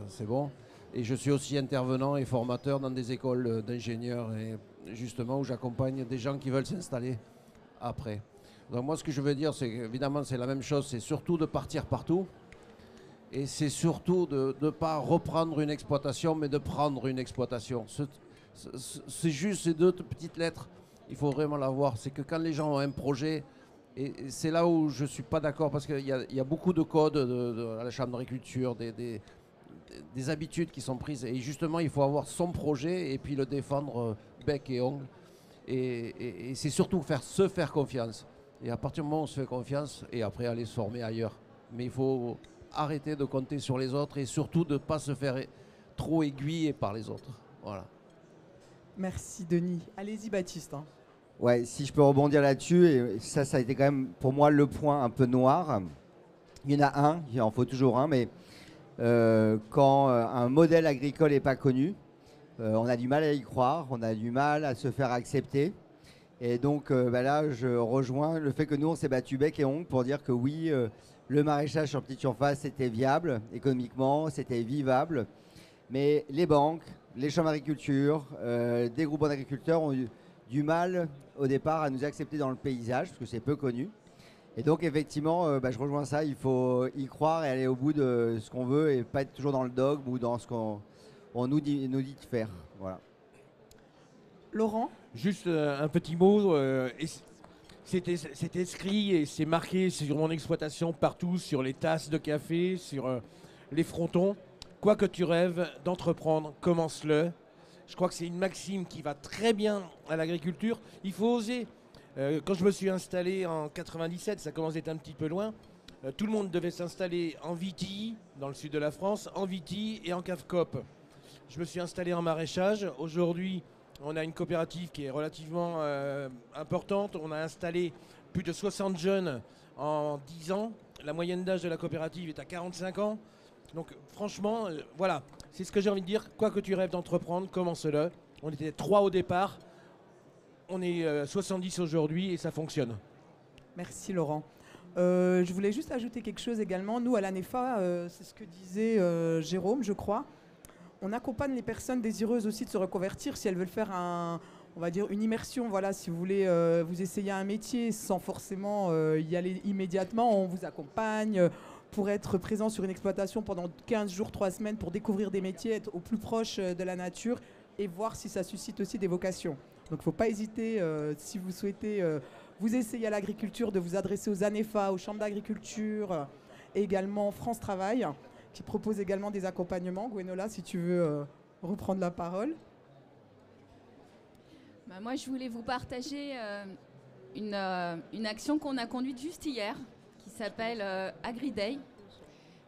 c'est bon. Et je suis aussi intervenant et formateur dans des écoles d'ingénieurs, et justement où j'accompagne des gens qui veulent s'installer après. Donc moi ce que je veux dire, c'est qu'évidemment c'est la même chose, c'est surtout de partir partout. Et c'est surtout de ne pas reprendre une exploitation, mais de prendre une exploitation. C'est juste ces deux petites lettres, il faut vraiment l'avoir. C'est que quand les gens ont un projet, et c'est là où je ne suis pas d'accord, parce qu'il y a beaucoup de codes à la Chambre d'agriculture, des habitudes qui sont prises. Et justement, il faut avoir son projet et puis le défendre bec et ongle. Et c'est surtout se faire confiance. Et à partir du moment où on se fait confiance, et après aller se former ailleurs. Mais il faut arrêter de compter sur les autres et surtout de ne pas se faire trop aiguiller par les autres. Voilà. Merci Denis. Allez-y Baptiste. Hein. Ouais, si je peux rebondir là-dessus, et ça a été quand même pour moi le point un peu noir. Il y en a un, il en faut toujours un, mais quand un modèle agricole n'est pas connu, on a du mal à y croire, on a du mal à se faire accepter. Et donc là, je rejoins le fait que nous, on s'est battu bec et ongle pour dire que oui, le maraîchage sur petite surface, c'était viable économiquement, c'était vivable. Mais les banques, les chambres d'agriculture, des groupements d'agriculteurs ont eu du mal au départ à nous accepter dans le paysage, parce que c'est peu connu. Et donc effectivement, je rejoins ça, il faut y croire et aller au bout de ce qu'on veut et pas être toujours dans le dogme ou dans ce qu'on nous dit de faire. Voilà. Laurent ? Juste un petit mot. C'est inscrit et c'est marqué sur mon exploitation partout, sur les tasses de café, sur les frontons. Quoi que tu rêves d'entreprendre, commence-le. Je crois que c'est une maxime qui va très bien à l'agriculture. Il faut oser. Quand je me suis installé en 97, ça commence à être un petit peu loin. Tout le monde devait s'installer en Viti, dans le sud de la France, en Viti et en cave-cope. Je me suis installé en maraîchage. Aujourd'hui, on a une coopérative qui est relativement importante. On a installé plus de 60 jeunes en 10 ans. La moyenne d'âge de la coopérative est à 45 ans. Donc franchement, voilà, c'est ce que j'ai envie de dire. Quoi que tu rêves d'entreprendre, commence-le. On était 3 au départ. On est 70 aujourd'hui et ça fonctionne. Merci Laurent. Je voulais juste ajouter quelque chose également. Nous, à l'ANEFA, c'est ce que disait Jérôme, je crois. On accompagne les personnes désireuses aussi de se reconvertir si elles veulent faire on va dire une immersion. Voilà, si vous voulez vous essayer un métier sans forcément y aller immédiatement, on vous accompagne pour être présent sur une exploitation pendant 15 jours, 3 semaines pour découvrir des métiers, être au plus proche de la nature et voir si ça suscite aussi des vocations. Donc il ne faut pas hésiter, si vous souhaitez vous essayer à l'agriculture, de vous adresser aux ANEFA, aux chambres d'agriculture et également France Travail, qui propose également des accompagnements. Gwenola, si tu veux reprendre la parole. Moi, je voulais vous partager une action qu'on a conduite juste hier, qui s'appelle AgriDay,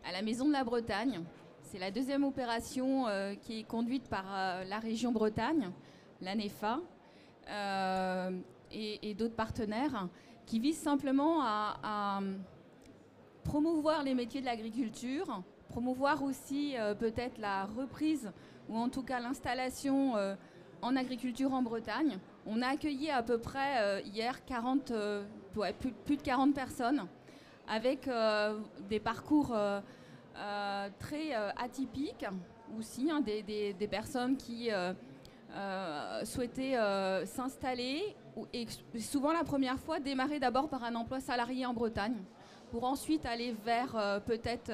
à la Maison de la Bretagne. C'est la deuxième opération qui est conduite par la région Bretagne, l'ANEFA, et d'autres partenaires, qui visent simplement à promouvoir les métiers de l'agriculture, promouvoir aussi peut-être la reprise ou en tout cas l'installation en agriculture en Bretagne. On a accueilli à peu près hier plus de 40 personnes avec des parcours très atypiques aussi, hein, des personnes qui souhaitaient s'installer et souvent la première fois démarrer d'abord par un emploi salarié en Bretagne pour ensuite aller vers peut-être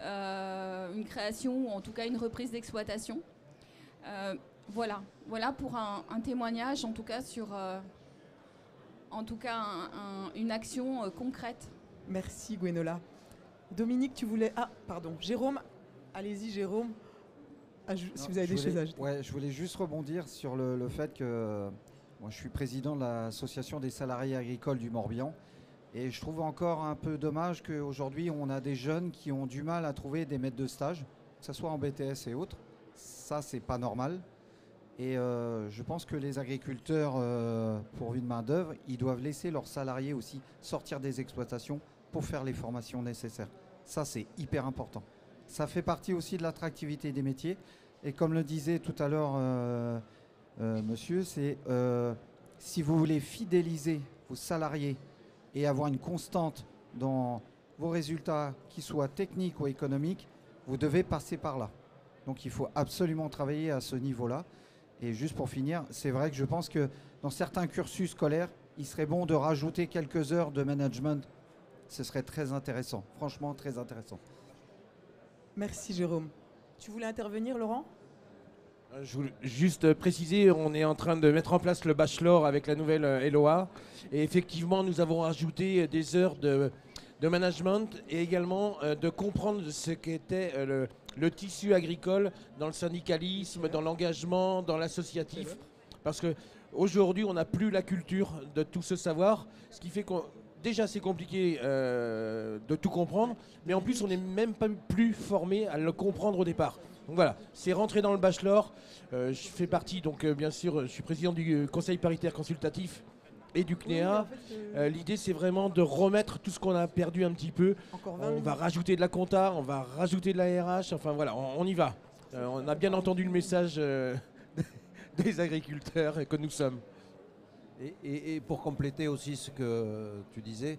une création ou en tout cas une reprise d'exploitation. Voilà pour un témoignage en tout cas sur une action concrète. Merci Gwenola. Dominique, tu voulais... Ah, pardon. Jérôme, allez-y Jérôme. Si vous avez des choses à ajouter. Ouais, je voulais juste rebondir sur le fait que moi, je suis président de l'association des salariés agricoles du Morbihan. Et je trouve encore un peu dommage qu'aujourd'hui, on a des jeunes qui ont du mal à trouver des maîtres de stage, que ce soit en BTS et autres. Ça, c'est pas normal. Et je pense que les agriculteurs, pourvus de main-d'œuvre, ils doivent laisser leurs salariés aussi sortir des exploitations pour faire les formations nécessaires. Ça, c'est hyper important. Ça fait partie aussi de l'attractivité des métiers. Et comme le disait tout à l'heure monsieur, c'est si vous voulez fidéliser vos salariés et avoir une constante dans vos résultats, qu'ils soient techniques ou économiques, vous devez passer par là. Donc il faut absolument travailler à ce niveau-là. Et juste pour finir, c'est vrai que je pense que dans certains cursus scolaires, il serait bon de rajouter quelques heures de management. Ce serait très intéressant, franchement très intéressant. Merci Jérôme. Tu voulais intervenir Laurent ? Je voulais juste préciser, on est en train de mettre en place le bachelor avec la nouvelle LOA. Et effectivement, nous avons ajouté des heures de management et également de comprendre ce qu'était le tissu agricole dans le syndicalisme, dans l'engagement, dans l'associatif. Parce qu'aujourd'hui, on n'a plus la culture de tout ce savoir, ce qui fait que déjà c'est compliqué de tout comprendre, mais en plus on n'est même pas plus formé à le comprendre au départ. Donc voilà, c'est rentré dans le bachelor. Je fais partie, donc bien sûr, je suis président du Conseil paritaire consultatif et du CNEA. L'idée, c'est vraiment de remettre tout ce qu'on a perdu un petit peu. On va rajouter de la compta, on va rajouter de la RH, enfin voilà, on y va. On a bien entendu le message des agriculteurs que nous sommes. Et pour compléter aussi ce que tu disais,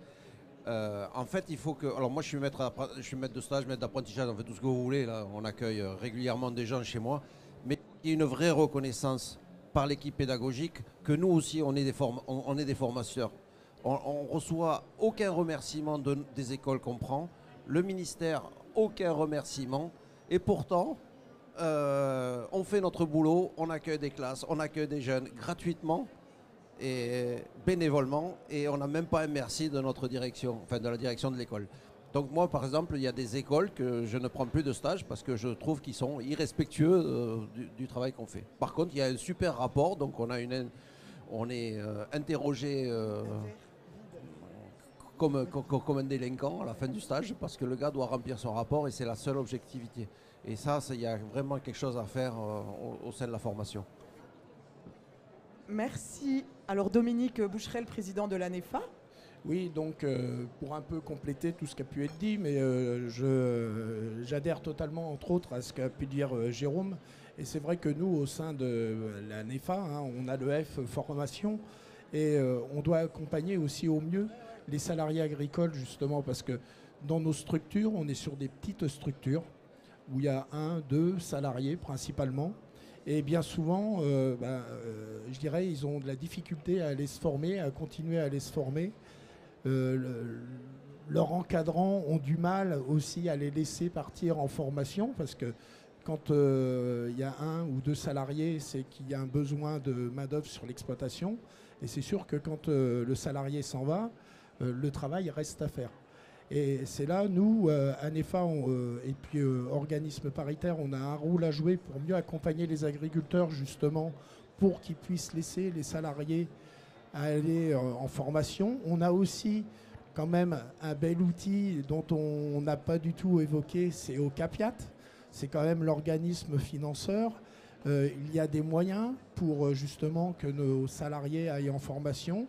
en fait, il faut que... Alors moi, je suis maître de stage, maître d'apprentissage, on fait tout ce que vous voulez. Là, on accueille régulièrement des gens chez moi. Mais il y a une vraie reconnaissance par l'équipe pédagogique que nous aussi, on est des formateurs. On ne reçoit aucun remerciement des écoles qu'on prend. Le ministère, aucun remerciement. Et pourtant, on fait notre boulot, on accueille des classes, on accueille des jeunes gratuitement et bénévolement, et on n'a même pas un merci de notre direction, enfin de la direction de l'école. Donc moi, par exemple, il y a des écoles que je ne prends plus de stage parce que je trouve qu'ils sont irrespectueux du travail qu'on fait. Par contre, il y a un super rapport, donc on est interrogé comme un délinquant à la fin du stage parce que le gars doit remplir son rapport et c'est la seule objectivité. Et ça, il y a vraiment quelque chose à faire au sein de la formation. Merci. Alors Dominique Boucherel, président de l'ANEFA. Oui, donc pour un peu compléter tout ce qui a pu être dit, mais j'adhère totalement, entre autres, à ce qu'a pu dire Jérôme. Et c'est vrai que nous, au sein de l'ANEFA, on a le F formation et on doit accompagner aussi au mieux les salariés agricoles, justement, parce que dans nos structures, on est sur des petites structures où il y a 1, 2 salariés principalement. Et bien souvent, je dirais, ils ont de la difficulté à aller se former, à continuer à aller se former. Leurs encadrants ont du mal aussi à les laisser partir en formation parce que quand il y a 1 ou 2 salariés, c'est qu'il y a un besoin de main-d'œuvre sur l'exploitation. Et c'est sûr que quand le salarié s'en va, le travail reste à faire. Et c'est là, nous, ANEFA et puis organismes paritaires, on a un rôle à jouer pour mieux accompagner les agriculteurs, justement, pour qu'ils puissent laisser les salariés aller en formation. On a aussi quand même un bel outil dont on n'a pas du tout évoqué, c'est OCAPIAT. C'est quand même l'organisme financeur. Il y a des moyens pour justement que nos salariés aillent en formation.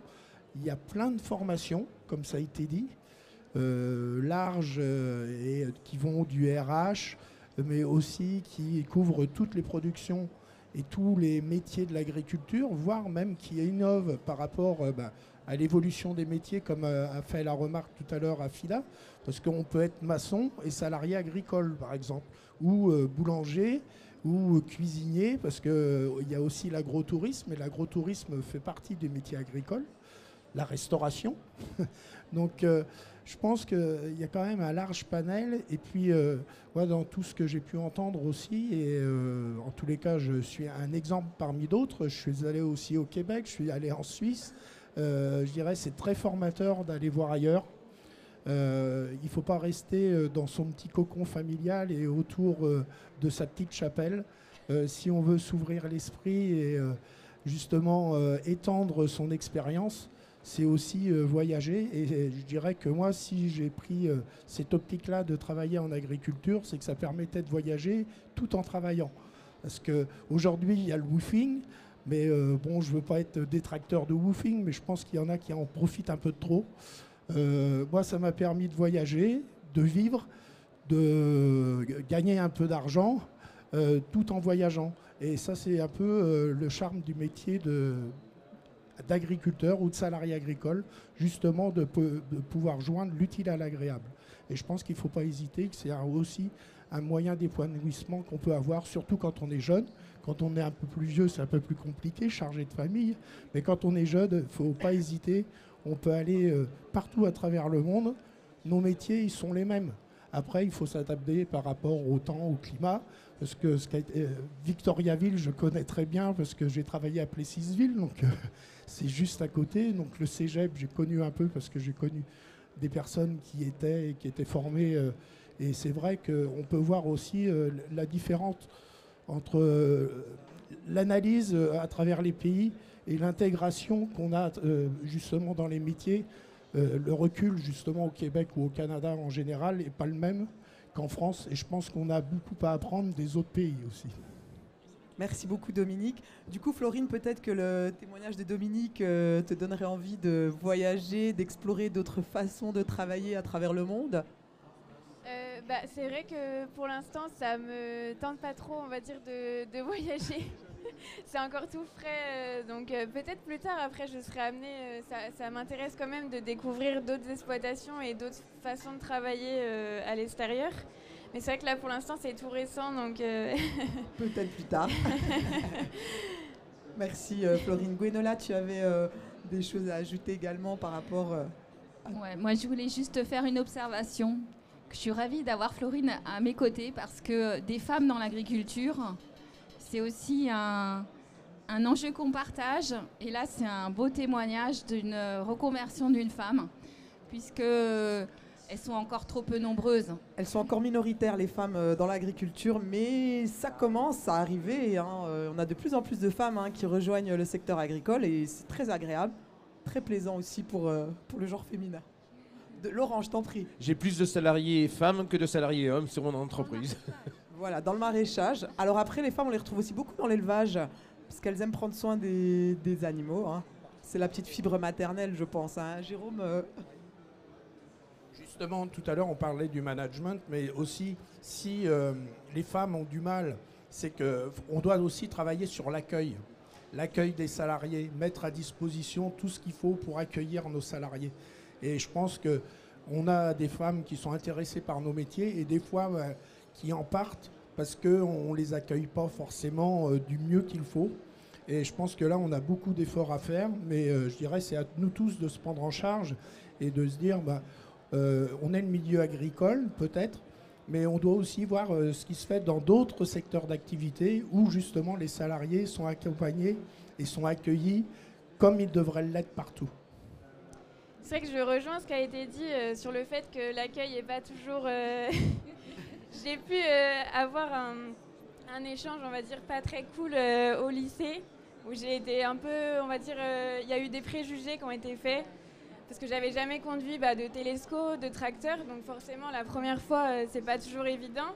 Il y a plein de formations, comme ça a été dit. Larges et qui vont du RH, mais aussi qui couvrent toutes les productions et tous les métiers de l'agriculture, voire même qui innovent par rapport à l'évolution des métiers, comme a fait la remarque tout à l'heure à Fila, parce qu'on peut être maçon et salarié agricole, par exemple, ou boulanger, ou cuisinier, parce qu'il y a aussi l'agrotourisme, et l'agrotourisme fait partie des métiers agricoles, la restauration. Donc je pense qu'il y a quand même un large panel. Et puis, moi, dans tout ce que j'ai pu entendre aussi, et en tous les cas, je suis un exemple parmi d'autres. Je suis allé aussi au Québec, je suis allé en Suisse. Je dirais c'est très formateur d'aller voir ailleurs. Il ne faut pas rester dans son petit cocon familial et autour de sa petite chapelle. Si on veut s'ouvrir l'esprit et justement étendre son expérience, c'est aussi voyager. Et je dirais que moi, si j'ai pris cette optique-là de travailler en agriculture, c'est que ça permettait de voyager tout en travaillant. Parce qu'aujourd'hui, il y a le woofing, mais bon, je ne veux pas être détracteur de woofing, mais je pense qu'il y en a qui en profitent un peu de trop. Moi, ça m'a permis de voyager, de vivre, de gagner un peu d'argent, tout en voyageant. Et ça, c'est un peu le charme du métier d'agriculteur ou de salarié agricole, justement de pouvoir joindre l'utile à l'agréable. Et je pense qu'il ne faut pas hésiter, que c'est aussi un moyen d'épanouissement qu'on peut avoir, surtout quand on est jeune. Quand on est un peu plus vieux, c'est un peu plus compliqué, chargé de famille. Mais quand on est jeune, il ne faut pas hésiter. On peut aller partout à travers le monde. Nos métiers, ils sont les mêmes. Après, il faut s'adapter par rapport au temps, au climat. Parce que Victoriaville, je connais très bien parce que j'ai travaillé à Plessisville. Donc, c'est juste à côté. Donc, le cégep, j'ai connu un peu parce que j'ai connu des personnes qui étaient formées Et c'est vrai qu'on peut voir aussi la différence entre l'analyse à travers les pays et l'intégration qu'on a justement dans les métiers. Le recul justement au Québec ou au Canada en général n'est pas le même qu'en France. Et je pense qu'on a beaucoup à apprendre des autres pays aussi. Merci beaucoup Dominique. Du coup Florine, peut-être que le témoignage de Dominique te donnerait envie de voyager, d'explorer d'autres façons de travailler à travers le monde. C'est vrai que pour l'instant ça me tente pas trop, on va dire, de voyager. C'est encore tout frais, donc peut-être plus tard après je serai amenée, ça m'intéresse quand même de découvrir d'autres exploitations et d'autres façons de travailler à l'extérieur. Mais c'est vrai que là, pour l'instant, c'est tout récent, donc... Peut-être plus tard. Merci, Florine. Gwenola, tu avais des choses à ajouter également par rapport... Ouais, moi, je voulais juste faire une observation. Je suis ravie d'avoir Florine à mes côtés parce que des femmes dans l'agriculture, c'est aussi un enjeu qu'on partage. Et là, c'est un beau témoignage d'une reconversion d'une femme, puisque... elles sont encore trop peu nombreuses. Elles sont encore minoritaires, les femmes, dans l'agriculture, mais ça commence à arriver. On a de plus en plus de femmes qui rejoignent le secteur agricole et c'est très agréable, très plaisant aussi pour le genre féminin. Laurent, je t'en prie. J'ai plus de salariés femmes que de salariés hommes sur mon entreprise. Voilà, dans le maraîchage. Alors après, les femmes, on les retrouve aussi beaucoup dans l'élevage, parce qu'elles aiment prendre soin des animaux. C'est la petite fibre maternelle, je pense. Jérôme Justement, tout à l'heure, on parlait du management, mais aussi, si les femmes ont du mal, c'est qu'on doit aussi travailler sur l'accueil des salariés, mettre à disposition tout ce qu'il faut pour accueillir nos salariés. Et je pense qu'on a des femmes qui sont intéressées par nos métiers et des fois qui en partent parce qu'on ne les accueille pas forcément du mieux qu'il faut. Et je pense que là, on a beaucoup d'efforts à faire, mais je dirais c'est à nous tous de se prendre en charge et de se dire... on est le milieu agricole, peut-être, mais on doit aussi voir ce qui se fait dans d'autres secteurs d'activité où justement les salariés sont accompagnés et sont accueillis comme ils devraient l'être partout. C'est vrai que je rejoins ce qui a été dit sur le fait que l'accueil n'est pas toujours... J'ai pu avoir un échange, on va dire, pas très cool au lycée, où j'ai été un peu, on va dire, il y a eu des préjugés qui ont été faits. Parce que j'avais jamais conduit de télesco, de tracteur, donc forcément la première fois c'est pas toujours évident.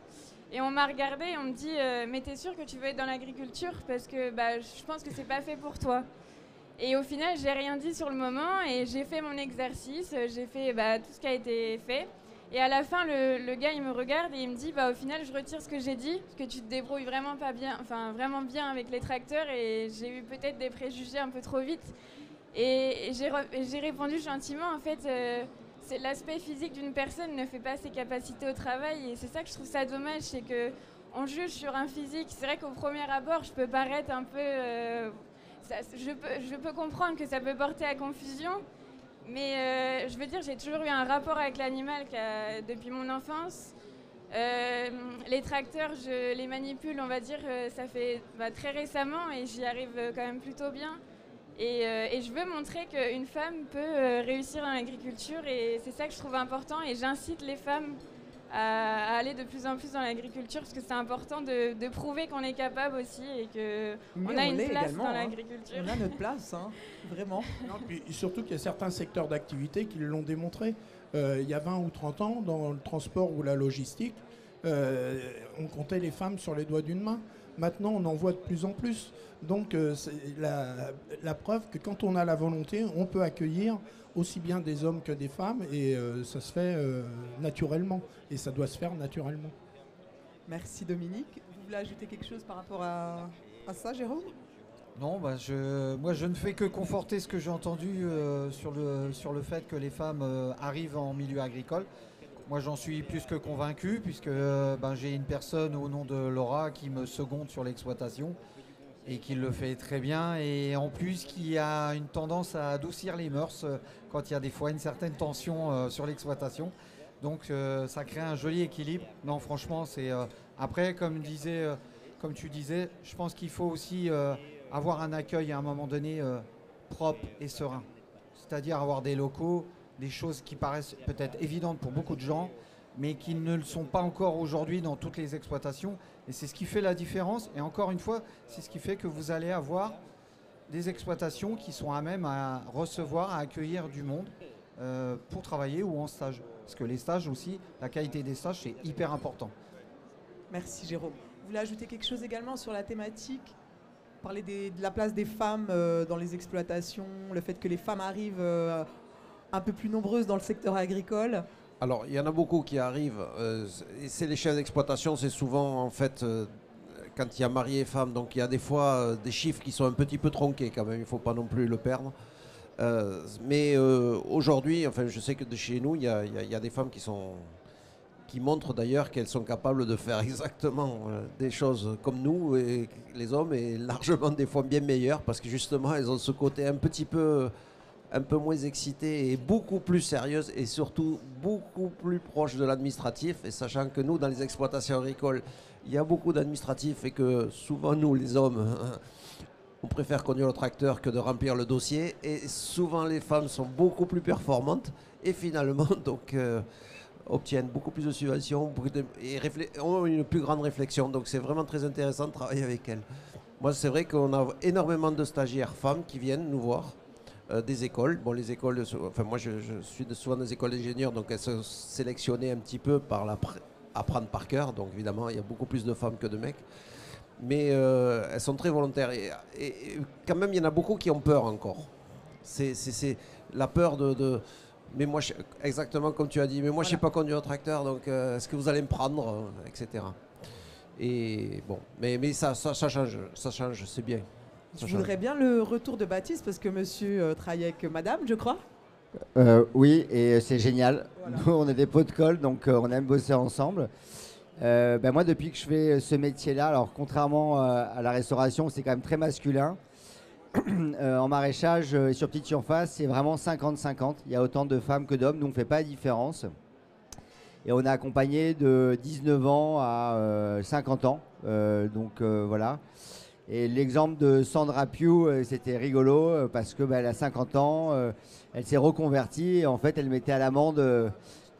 Et on m'a regardé et on me dit mais t'es sûr que tu veux être dans l'agriculture parce que je pense que c'est pas fait pour toi. Et au final j'ai rien dit sur le moment et j'ai fait mon exercice, j'ai fait tout ce qui a été fait. Et à la fin le gars il me regarde et il me dit au final je retire ce que j'ai dit parce que tu te débrouilles vraiment pas bien, enfin vraiment bien avec les tracteurs et j'ai eu peut-être des préjugés un peu trop vite. Et j'ai répondu gentiment, en fait, c'est l'aspect physique d'une personne ne fait pas ses capacités au travail. Et c'est ça que je trouve ça dommage, c'est qu'on juge sur un physique. C'est vrai qu'au premier abord, je peux paraître un peu... je peux comprendre que ça peut porter à confusion. Mais je veux dire, j'ai toujours eu un rapport avec l'animal depuis mon enfance. Les tracteurs, je les manipule, on va dire, ça fait très récemment et j'y arrive quand même plutôt bien. Et je veux montrer qu'une femme peut réussir dans l'agriculture et c'est ça que je trouve important et j'incite les femmes à aller de plus en plus dans l'agriculture parce que c'est important de prouver qu'on est capable aussi et qu'on a une place dans l'agriculture. On a notre place, vraiment. Non, puis surtout qu'il y a certains secteurs d'activité qui l'ont démontré. Il y a 20 ou 30 ans, dans le transport ou la logistique, on comptait les femmes sur les doigts d'une main. Maintenant, on en voit de plus en plus. Donc, c'est la preuve que quand on a la volonté, on peut accueillir aussi bien des hommes que des femmes. Et ça se fait naturellement. Et ça doit se faire naturellement. Merci Dominique. Vous voulez ajouter quelque chose par rapport à ça, Jérôme ? Non, moi je ne fais que conforter ce que j'ai entendu sur le fait que les femmes arrivent en milieu agricole. Moi j'en suis plus que convaincu puisque j'ai une personne au nom de Laura qui me seconde sur l'exploitation et qui le fait très bien et en plus qui a une tendance à adoucir les mœurs quand il y a des fois une certaine tension sur l'exploitation. Donc ça crée un joli équilibre. Non franchement c'est... après comme tu disais, je pense qu'il faut aussi avoir un accueil à un moment donné propre et serein. C'est-à-dire avoir des locaux, des choses qui paraissent peut-être évidentes pour beaucoup de gens, mais qui ne le sont pas encore aujourd'hui dans toutes les exploitations. Et c'est ce qui fait la différence. Et encore une fois, c'est ce qui fait que vous allez avoir des exploitations qui sont à même à recevoir, à accueillir du monde pour travailler ou en stage. Parce que les stages aussi, la qualité des stages, c'est hyper important. Merci Jérôme. Vous voulez ajouter quelque chose également sur la thématique? Parler de la place des femmes dans les exploitations, le fait que les femmes arrivent un peu plus nombreuses dans le secteur agricole. Alors, il y en a beaucoup qui arrivent. C'est les chefs d'exploitation, c'est souvent en fait quand il y a mari et femme. Donc il y a des fois des chiffres qui sont un petit peu tronqués quand même. Il ne faut pas non plus le perdre. Mais aujourd'hui, enfin, je sais que de chez nous, il y a des femmes qui montrent d'ailleurs qu'elles sont capables de faire exactement des choses comme nous et les hommes, et largement des fois bien meilleures, parce que justement elles ont ce côté un peu moins excité et beaucoup plus sérieuse, et surtout beaucoup plus proche de l'administratif. Et sachant que nous, dans les exploitations agricoles, il y a beaucoup d'administratifs, et que souvent nous les hommes on préfère conduire le tracteur que de remplir le dossier, et souvent les femmes sont beaucoup plus performantes et finalement donc obtiennent beaucoup plus de subventions et ont une plus grande réflexion. Donc c'est vraiment très intéressant de travailler avec elles. Moi, c'est vrai qu'on a énormément de stagiaires femmes qui viennent nous voir des écoles. Bon, les écoles, enfin moi je suis souvent des écoles d'ingénieurs, donc elles sont sélectionnées un petit peu par apprendre par cœur. Donc évidemment, il y a beaucoup plus de femmes que de mecs. Mais elles sont très volontaires. Et quand même, il y en a beaucoup qui ont peur encore. C'est la peur de mais moi, exactement comme tu as dit, mais moi, voilà. Je ne sais pas conduire un tracteur, donc est-ce que vous allez me prendre, etc. Et bon, mais ça change, c'est bien. Je voudrais bien le retour de Baptiste, parce que monsieur travaille avec madame, je crois. Oui, et c'est génial. Voilà. Nous, on est des pots de colle, donc on aime bosser ensemble. Moi, depuis que je fais ce métier-là, alors contrairement à la restauration, c'est quand même très masculin. En maraîchage et sur petite surface, c'est vraiment 50-50. Il y a autant de femmes que d'hommes. Nous, on ne fait pas la différence. Et on a accompagné de 19 ans à 50 ans. Voilà. Et l'exemple de Sandra Pugh, c'était rigolo parce que elle a 50 ans. Elle s'est reconvertie. Et en fait, elle mettait à l'amende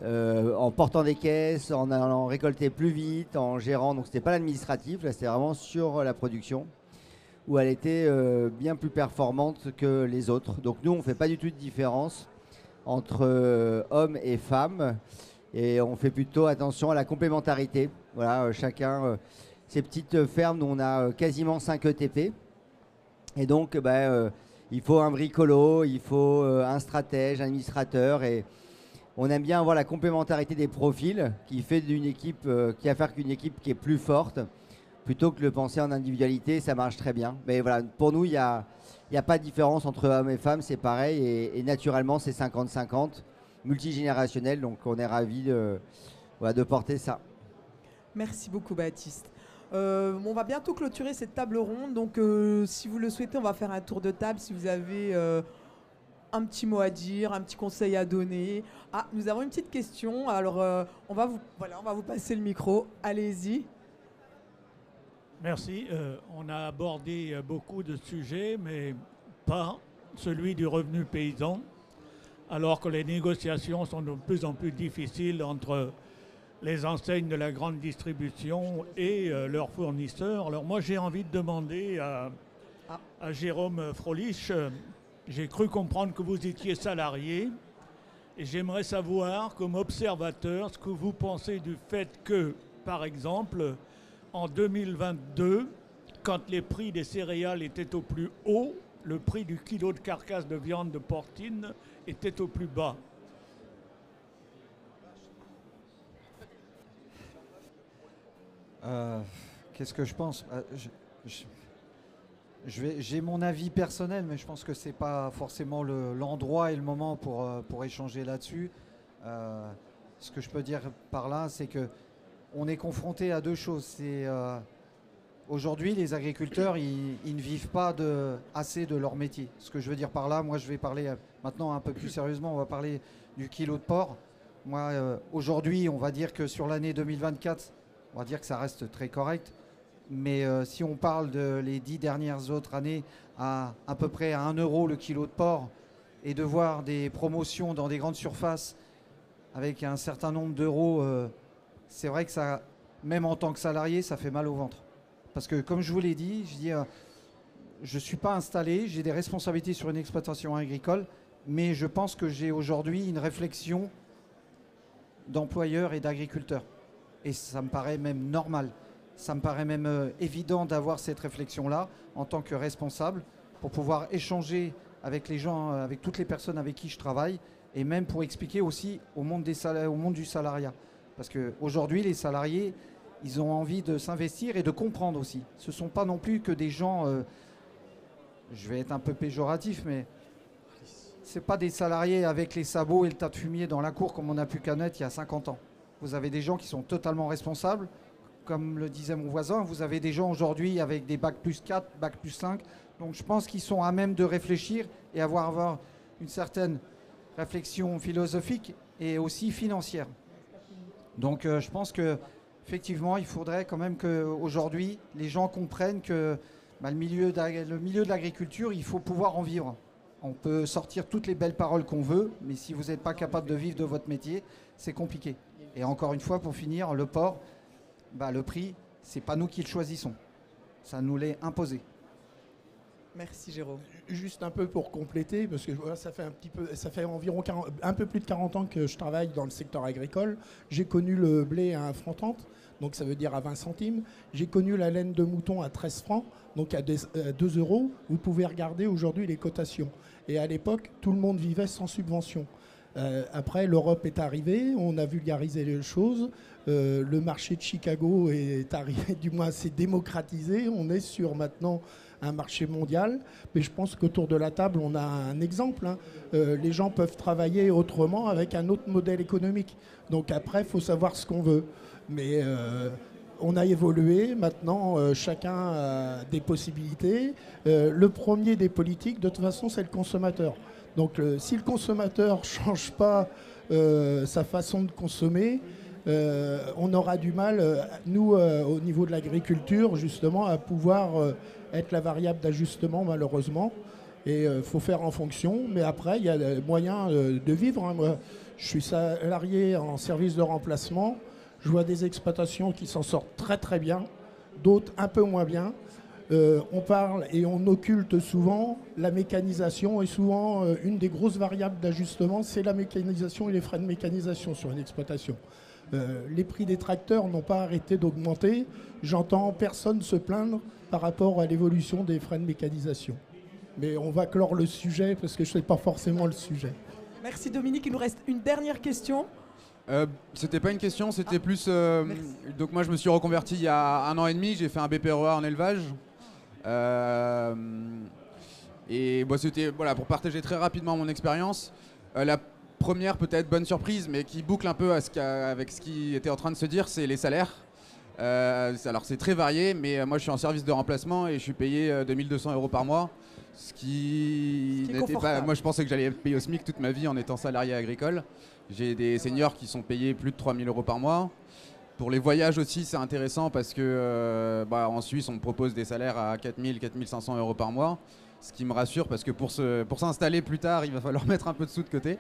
en portant des caisses, en allant récolter plus vite, en gérant. Donc, ce n'était pas l'administratif. Là, c'était vraiment sur la production, où elle était bien plus performante que les autres. Donc nous, on ne fait pas du tout de différence entre hommes et femmes, et on fait plutôt attention à la complémentarité. Voilà, chacun, ces petites fermes où on a quasiment 5 ETP, et donc il faut un bricolo, il faut un stratège, un administrateur, et on aime bien avoir la complémentarité des profils qui fait d'une équipe, qui va faire qu'une équipe qui est plus forte. Plutôt que de le penser en individualité, ça marche très bien. Mais voilà, pour nous, il n'y a pas de différence entre hommes et femmes, c'est pareil. Et naturellement, c'est 50-50, multigénérationnel. Donc, on est ravis de porter ça. Merci beaucoup, Baptiste. On va bientôt clôturer cette table ronde. Donc, si vous le souhaitez, on va faire un tour de table. Si vous avez un petit mot à dire, un petit conseil à donner. Ah, nous avons une petite question. Alors, on va vous passer le micro. Allez-y. Merci. On a abordé beaucoup de sujets, mais pas celui du revenu paysan, alors que les négociations sont de plus en plus difficiles entre les enseignes de la grande distribution et leurs fournisseurs. Alors moi, j'ai envie de demander à Jérôme Frolich, j'ai cru comprendre que vous étiez salarié, et j'aimerais savoir, comme observateur, ce que vous pensez du fait que, par exemple, en 2022, quand les prix des céréales étaient au plus haut, le prix du kilo de carcasse de viande de porcine était au plus bas. Qu'est-ce que je pense? J'ai mon avis personnel, mais je pense que ce n'est pas forcément l'endroit et le moment pour échanger là-dessus. Ce que je peux dire par là, c'est que on est confronté à deux choses. Aujourd'hui, les agriculteurs, ils ne vivent pas assez de leur métier. Ce que je veux dire par là, moi je vais parler maintenant un peu plus sérieusement, on va parler du kilo de porc. Moi, aujourd'hui, on va dire que sur l'année 2024, on va dire que ça reste très correct. Mais si on parle de les 10 dernières autres années, à peu près à 1 € le kilo de porc, et de voir des promotions dans des grandes surfaces avec un certain nombre d'euros, c'est vrai que ça, même en tant que salarié, ça fait mal au ventre. Parce que comme je vous l'ai dit, je ne suis pas installé, j'ai des responsabilités sur une exploitation agricole, mais je pense que j'ai aujourd'hui une réflexion d'employeur et d'agriculteur. Et ça me paraît même normal. Ça me paraît même évident d'avoir cette réflexion-là en tant que responsable pour pouvoir échanger avec les gens, avec toutes les personnes avec qui je travaille et même pour expliquer aussi au monde du salariat. Parce qu'aujourd'hui, les salariés, ils ont envie de s'investir et de comprendre aussi. Ce ne sont pas non plus que des gens, je vais être un peu péjoratif, mais ce n'est pas des salariés avec les sabots et le tas de fumier dans la cour comme on a pu connaître il y a 50 ans. Vous avez des gens qui sont totalement responsables. Comme le disait mon voisin, vous avez des gens aujourd'hui avec des bac plus 4, bac plus 5. Donc je pense qu'ils sont à même de réfléchir et avoir une certaine réflexion philosophique et aussi financière. Donc je pense qu'effectivement, il faudrait quand même qu'aujourd'hui, les gens comprennent que le milieu de l'agriculture, il faut pouvoir en vivre. On peut sortir toutes les belles paroles qu'on veut, mais si vous n'êtes pas capable de vivre de votre métier, c'est compliqué. Et encore une fois, pour finir, le porc, le prix, ce n'est pas nous qui le choisissons. Ça nous l'est imposé. Merci Jérôme. Juste un peu pour compléter, parce que ça fait environ un peu plus de 40 ans que je travaille dans le secteur agricole. J'ai connu le blé à 1,30 francs, donc ça veut dire à 20 centimes. J'ai connu la laine de mouton à 13 francs, donc à 2 euros. Vous pouvez regarder aujourd'hui les cotations. Et à l'époque, tout le monde vivait sans subvention. Après, l'Europe est arrivée, on a vulgarisé les choses. Le marché de Chicago est arrivé, du moins s'est démocratisé. On est sur maintenant un marché mondial. Mais je pense qu'autour de la table, on a un exemple. Les gens peuvent travailler autrement avec un autre modèle économique. Donc après, il faut savoir ce qu'on veut. Mais on a évolué. Maintenant, chacun a des possibilités. Le premier des politiques, de toute façon, c'est le consommateur. Donc si le consommateur ne change pas sa façon de consommer, on aura du mal, nous, au niveau de l'agriculture, justement, à pouvoir être la variable d'ajustement, malheureusement. Et il faut faire en fonction. Mais après, il y a moyen de vivre. Moi, je suis salarié en service de remplacement. Je vois des exploitations qui s'en sortent très très bien, d'autres un peu moins bien. On parle et on occulte souvent la mécanisation et souvent une des grosses variables d'ajustement, c'est la mécanisation et les frais de mécanisation sur une exploitation. Les prix des tracteurs n'ont pas arrêté d'augmenter. J'entends personne se plaindre par rapport à l'évolution des frais de mécanisation. Mais on va clore le sujet parce que je ne sais pas forcément le sujet. Merci Dominique, il nous reste une dernière question. C'était pas une question, c'était plus... donc moi je me suis reconverti il y a 1 an et demi, j'ai fait un BPREA en élevage. Et bon, c'était pour partager très rapidement mon expérience. La première peut-être bonne surprise, mais qui boucle un peu avec ce qui était en train de se dire, c'est les salaires. Alors c'est très varié, mais moi je suis en service de remplacement et je suis payé 2200 € par mois. Ce qui n'était pas... Moi je pensais que j'allais être payé au SMIC toute ma vie en étant salarié agricole. J'ai des seniors qui sont payés plus de 3000 € par mois. Pour les voyages aussi, c'est intéressant parce que en Suisse, on me propose des salaires à 4000, 4500 € par mois. Ce qui me rassure parce que pour s'installer plus tard, il va falloir mettre un peu de sous de côté.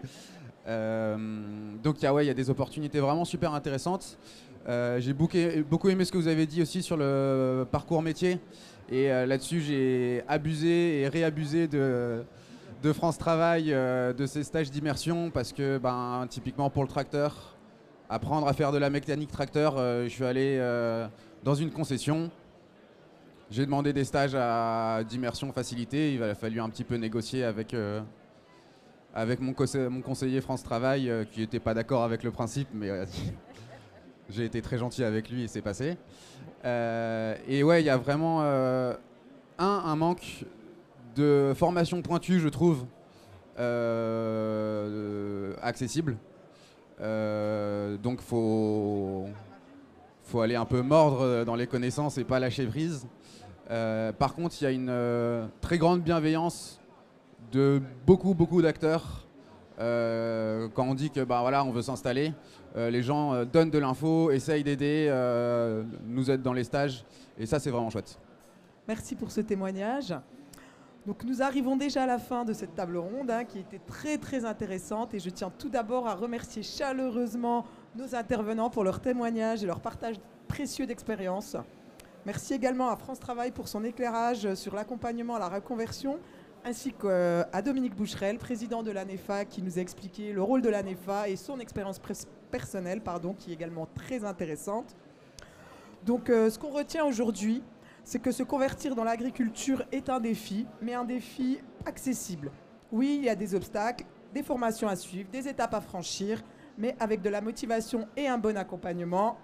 Donc il y a des opportunités vraiment super intéressantes. J'ai beaucoup aimé ce que vous avez dit aussi sur le parcours métier. Et là-dessus, j'ai abusé et réabusé de France Travail, de ces stages d'immersion parce que typiquement pour le tracteur, apprendre à faire de la mécanique tracteur, je suis allé dans une concession. J'ai demandé des stages d'immersion facilité. Il a fallu un petit peu négocier avec mon conseiller France Travail qui n'était pas d'accord avec le principe, mais j'ai été très gentil avec lui et c'est passé. Et il y a vraiment un manque de formation pointue, je trouve, accessible. Donc faut aller un peu mordre dans les connaissances et pas lâcher prise. Par contre, il y a une très grande bienveillance de beaucoup d'acteurs. Quand on dit que on veut s'installer, les gens donnent de l'info, essayent d'aider, nous aident dans les stages, et ça c'est vraiment chouette. Merci pour ce témoignage. Donc nous arrivons déjà à la fin de cette table ronde qui était très très intéressante et je tiens tout d'abord à remercier chaleureusement nos intervenants pour leur témoignage et leur partage précieux d'expérience. Merci également à France Travail pour son éclairage sur l'accompagnement à la reconversion, ainsi qu'à Dominique Boucherel, président de l'ANEFA, qui nous a expliqué le rôle de l'ANEFA et son expérience personnelle, qui est également très intéressante. Donc ce qu'on retient aujourd'hui, c'est que se convertir dans l'agriculture est un défi, mais un défi accessible. Oui, il y a des obstacles, des formations à suivre, des étapes à franchir, mais avec de la motivation et un bon accompagnement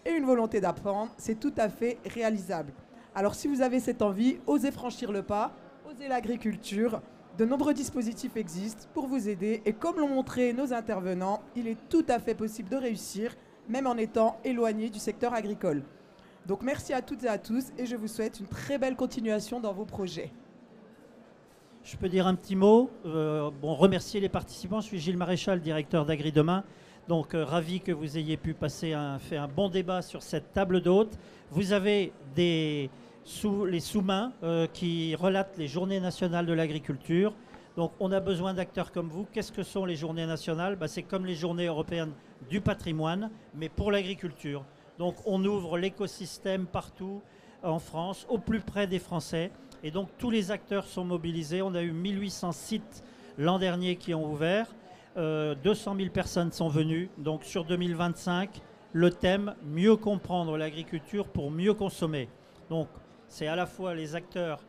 et une volonté d'apprendre, c'est tout à fait réalisable. Alors si vous avez cette envie, osez franchir le pas, osez l'agriculture. De nombreux dispositifs existent pour vous aider et comme l'ont montré nos intervenants, il est tout à fait possible de réussir, même en étant éloigné du secteur agricole. Donc merci à toutes et à tous et je vous souhaite une très belle continuation dans vos projets. Je peux dire un petit mot, remercier les participants. Je suis Gilles Maréchal, directeur d'Agri Demain. Donc ravi que vous ayez pu faire un bon débat sur cette table d'hôtes. Vous avez les sous-mains qui relatent les journées nationales de l'agriculture. Donc on a besoin d'acteurs comme vous. Qu'est-ce que sont les journées nationales? C'est comme les journées européennes du patrimoine, mais pour l'agriculture. Donc on ouvre l'écosystème partout en France, au plus près des Français. Et donc tous les acteurs sont mobilisés. On a eu 1800 sites l'an dernier qui ont ouvert. 200 000 personnes sont venues. Donc sur 2025, le thème « Mieux comprendre l'agriculture pour mieux consommer ». Donc c'est à la fois les acteurs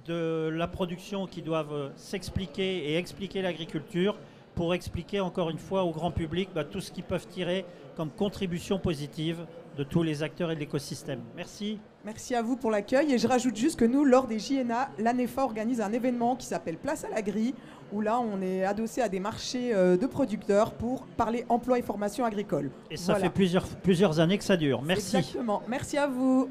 de la production qui doivent s'expliquer et expliquer l'agriculture pour expliquer encore une fois au grand public tout ce qu'ils peuvent tirer comme contribution positive de tous les acteurs et de l'écosystème. Merci. Merci à vous pour l'accueil. Et je rajoute juste que nous, lors des JNA, l'ANEFA organise un événement qui s'appelle Place à l'Agri, où là, on est adossé à des marchés de producteurs pour parler emploi et formation agricole. Et ça fait plusieurs années que ça dure. Merci. Exactement. Merci à vous.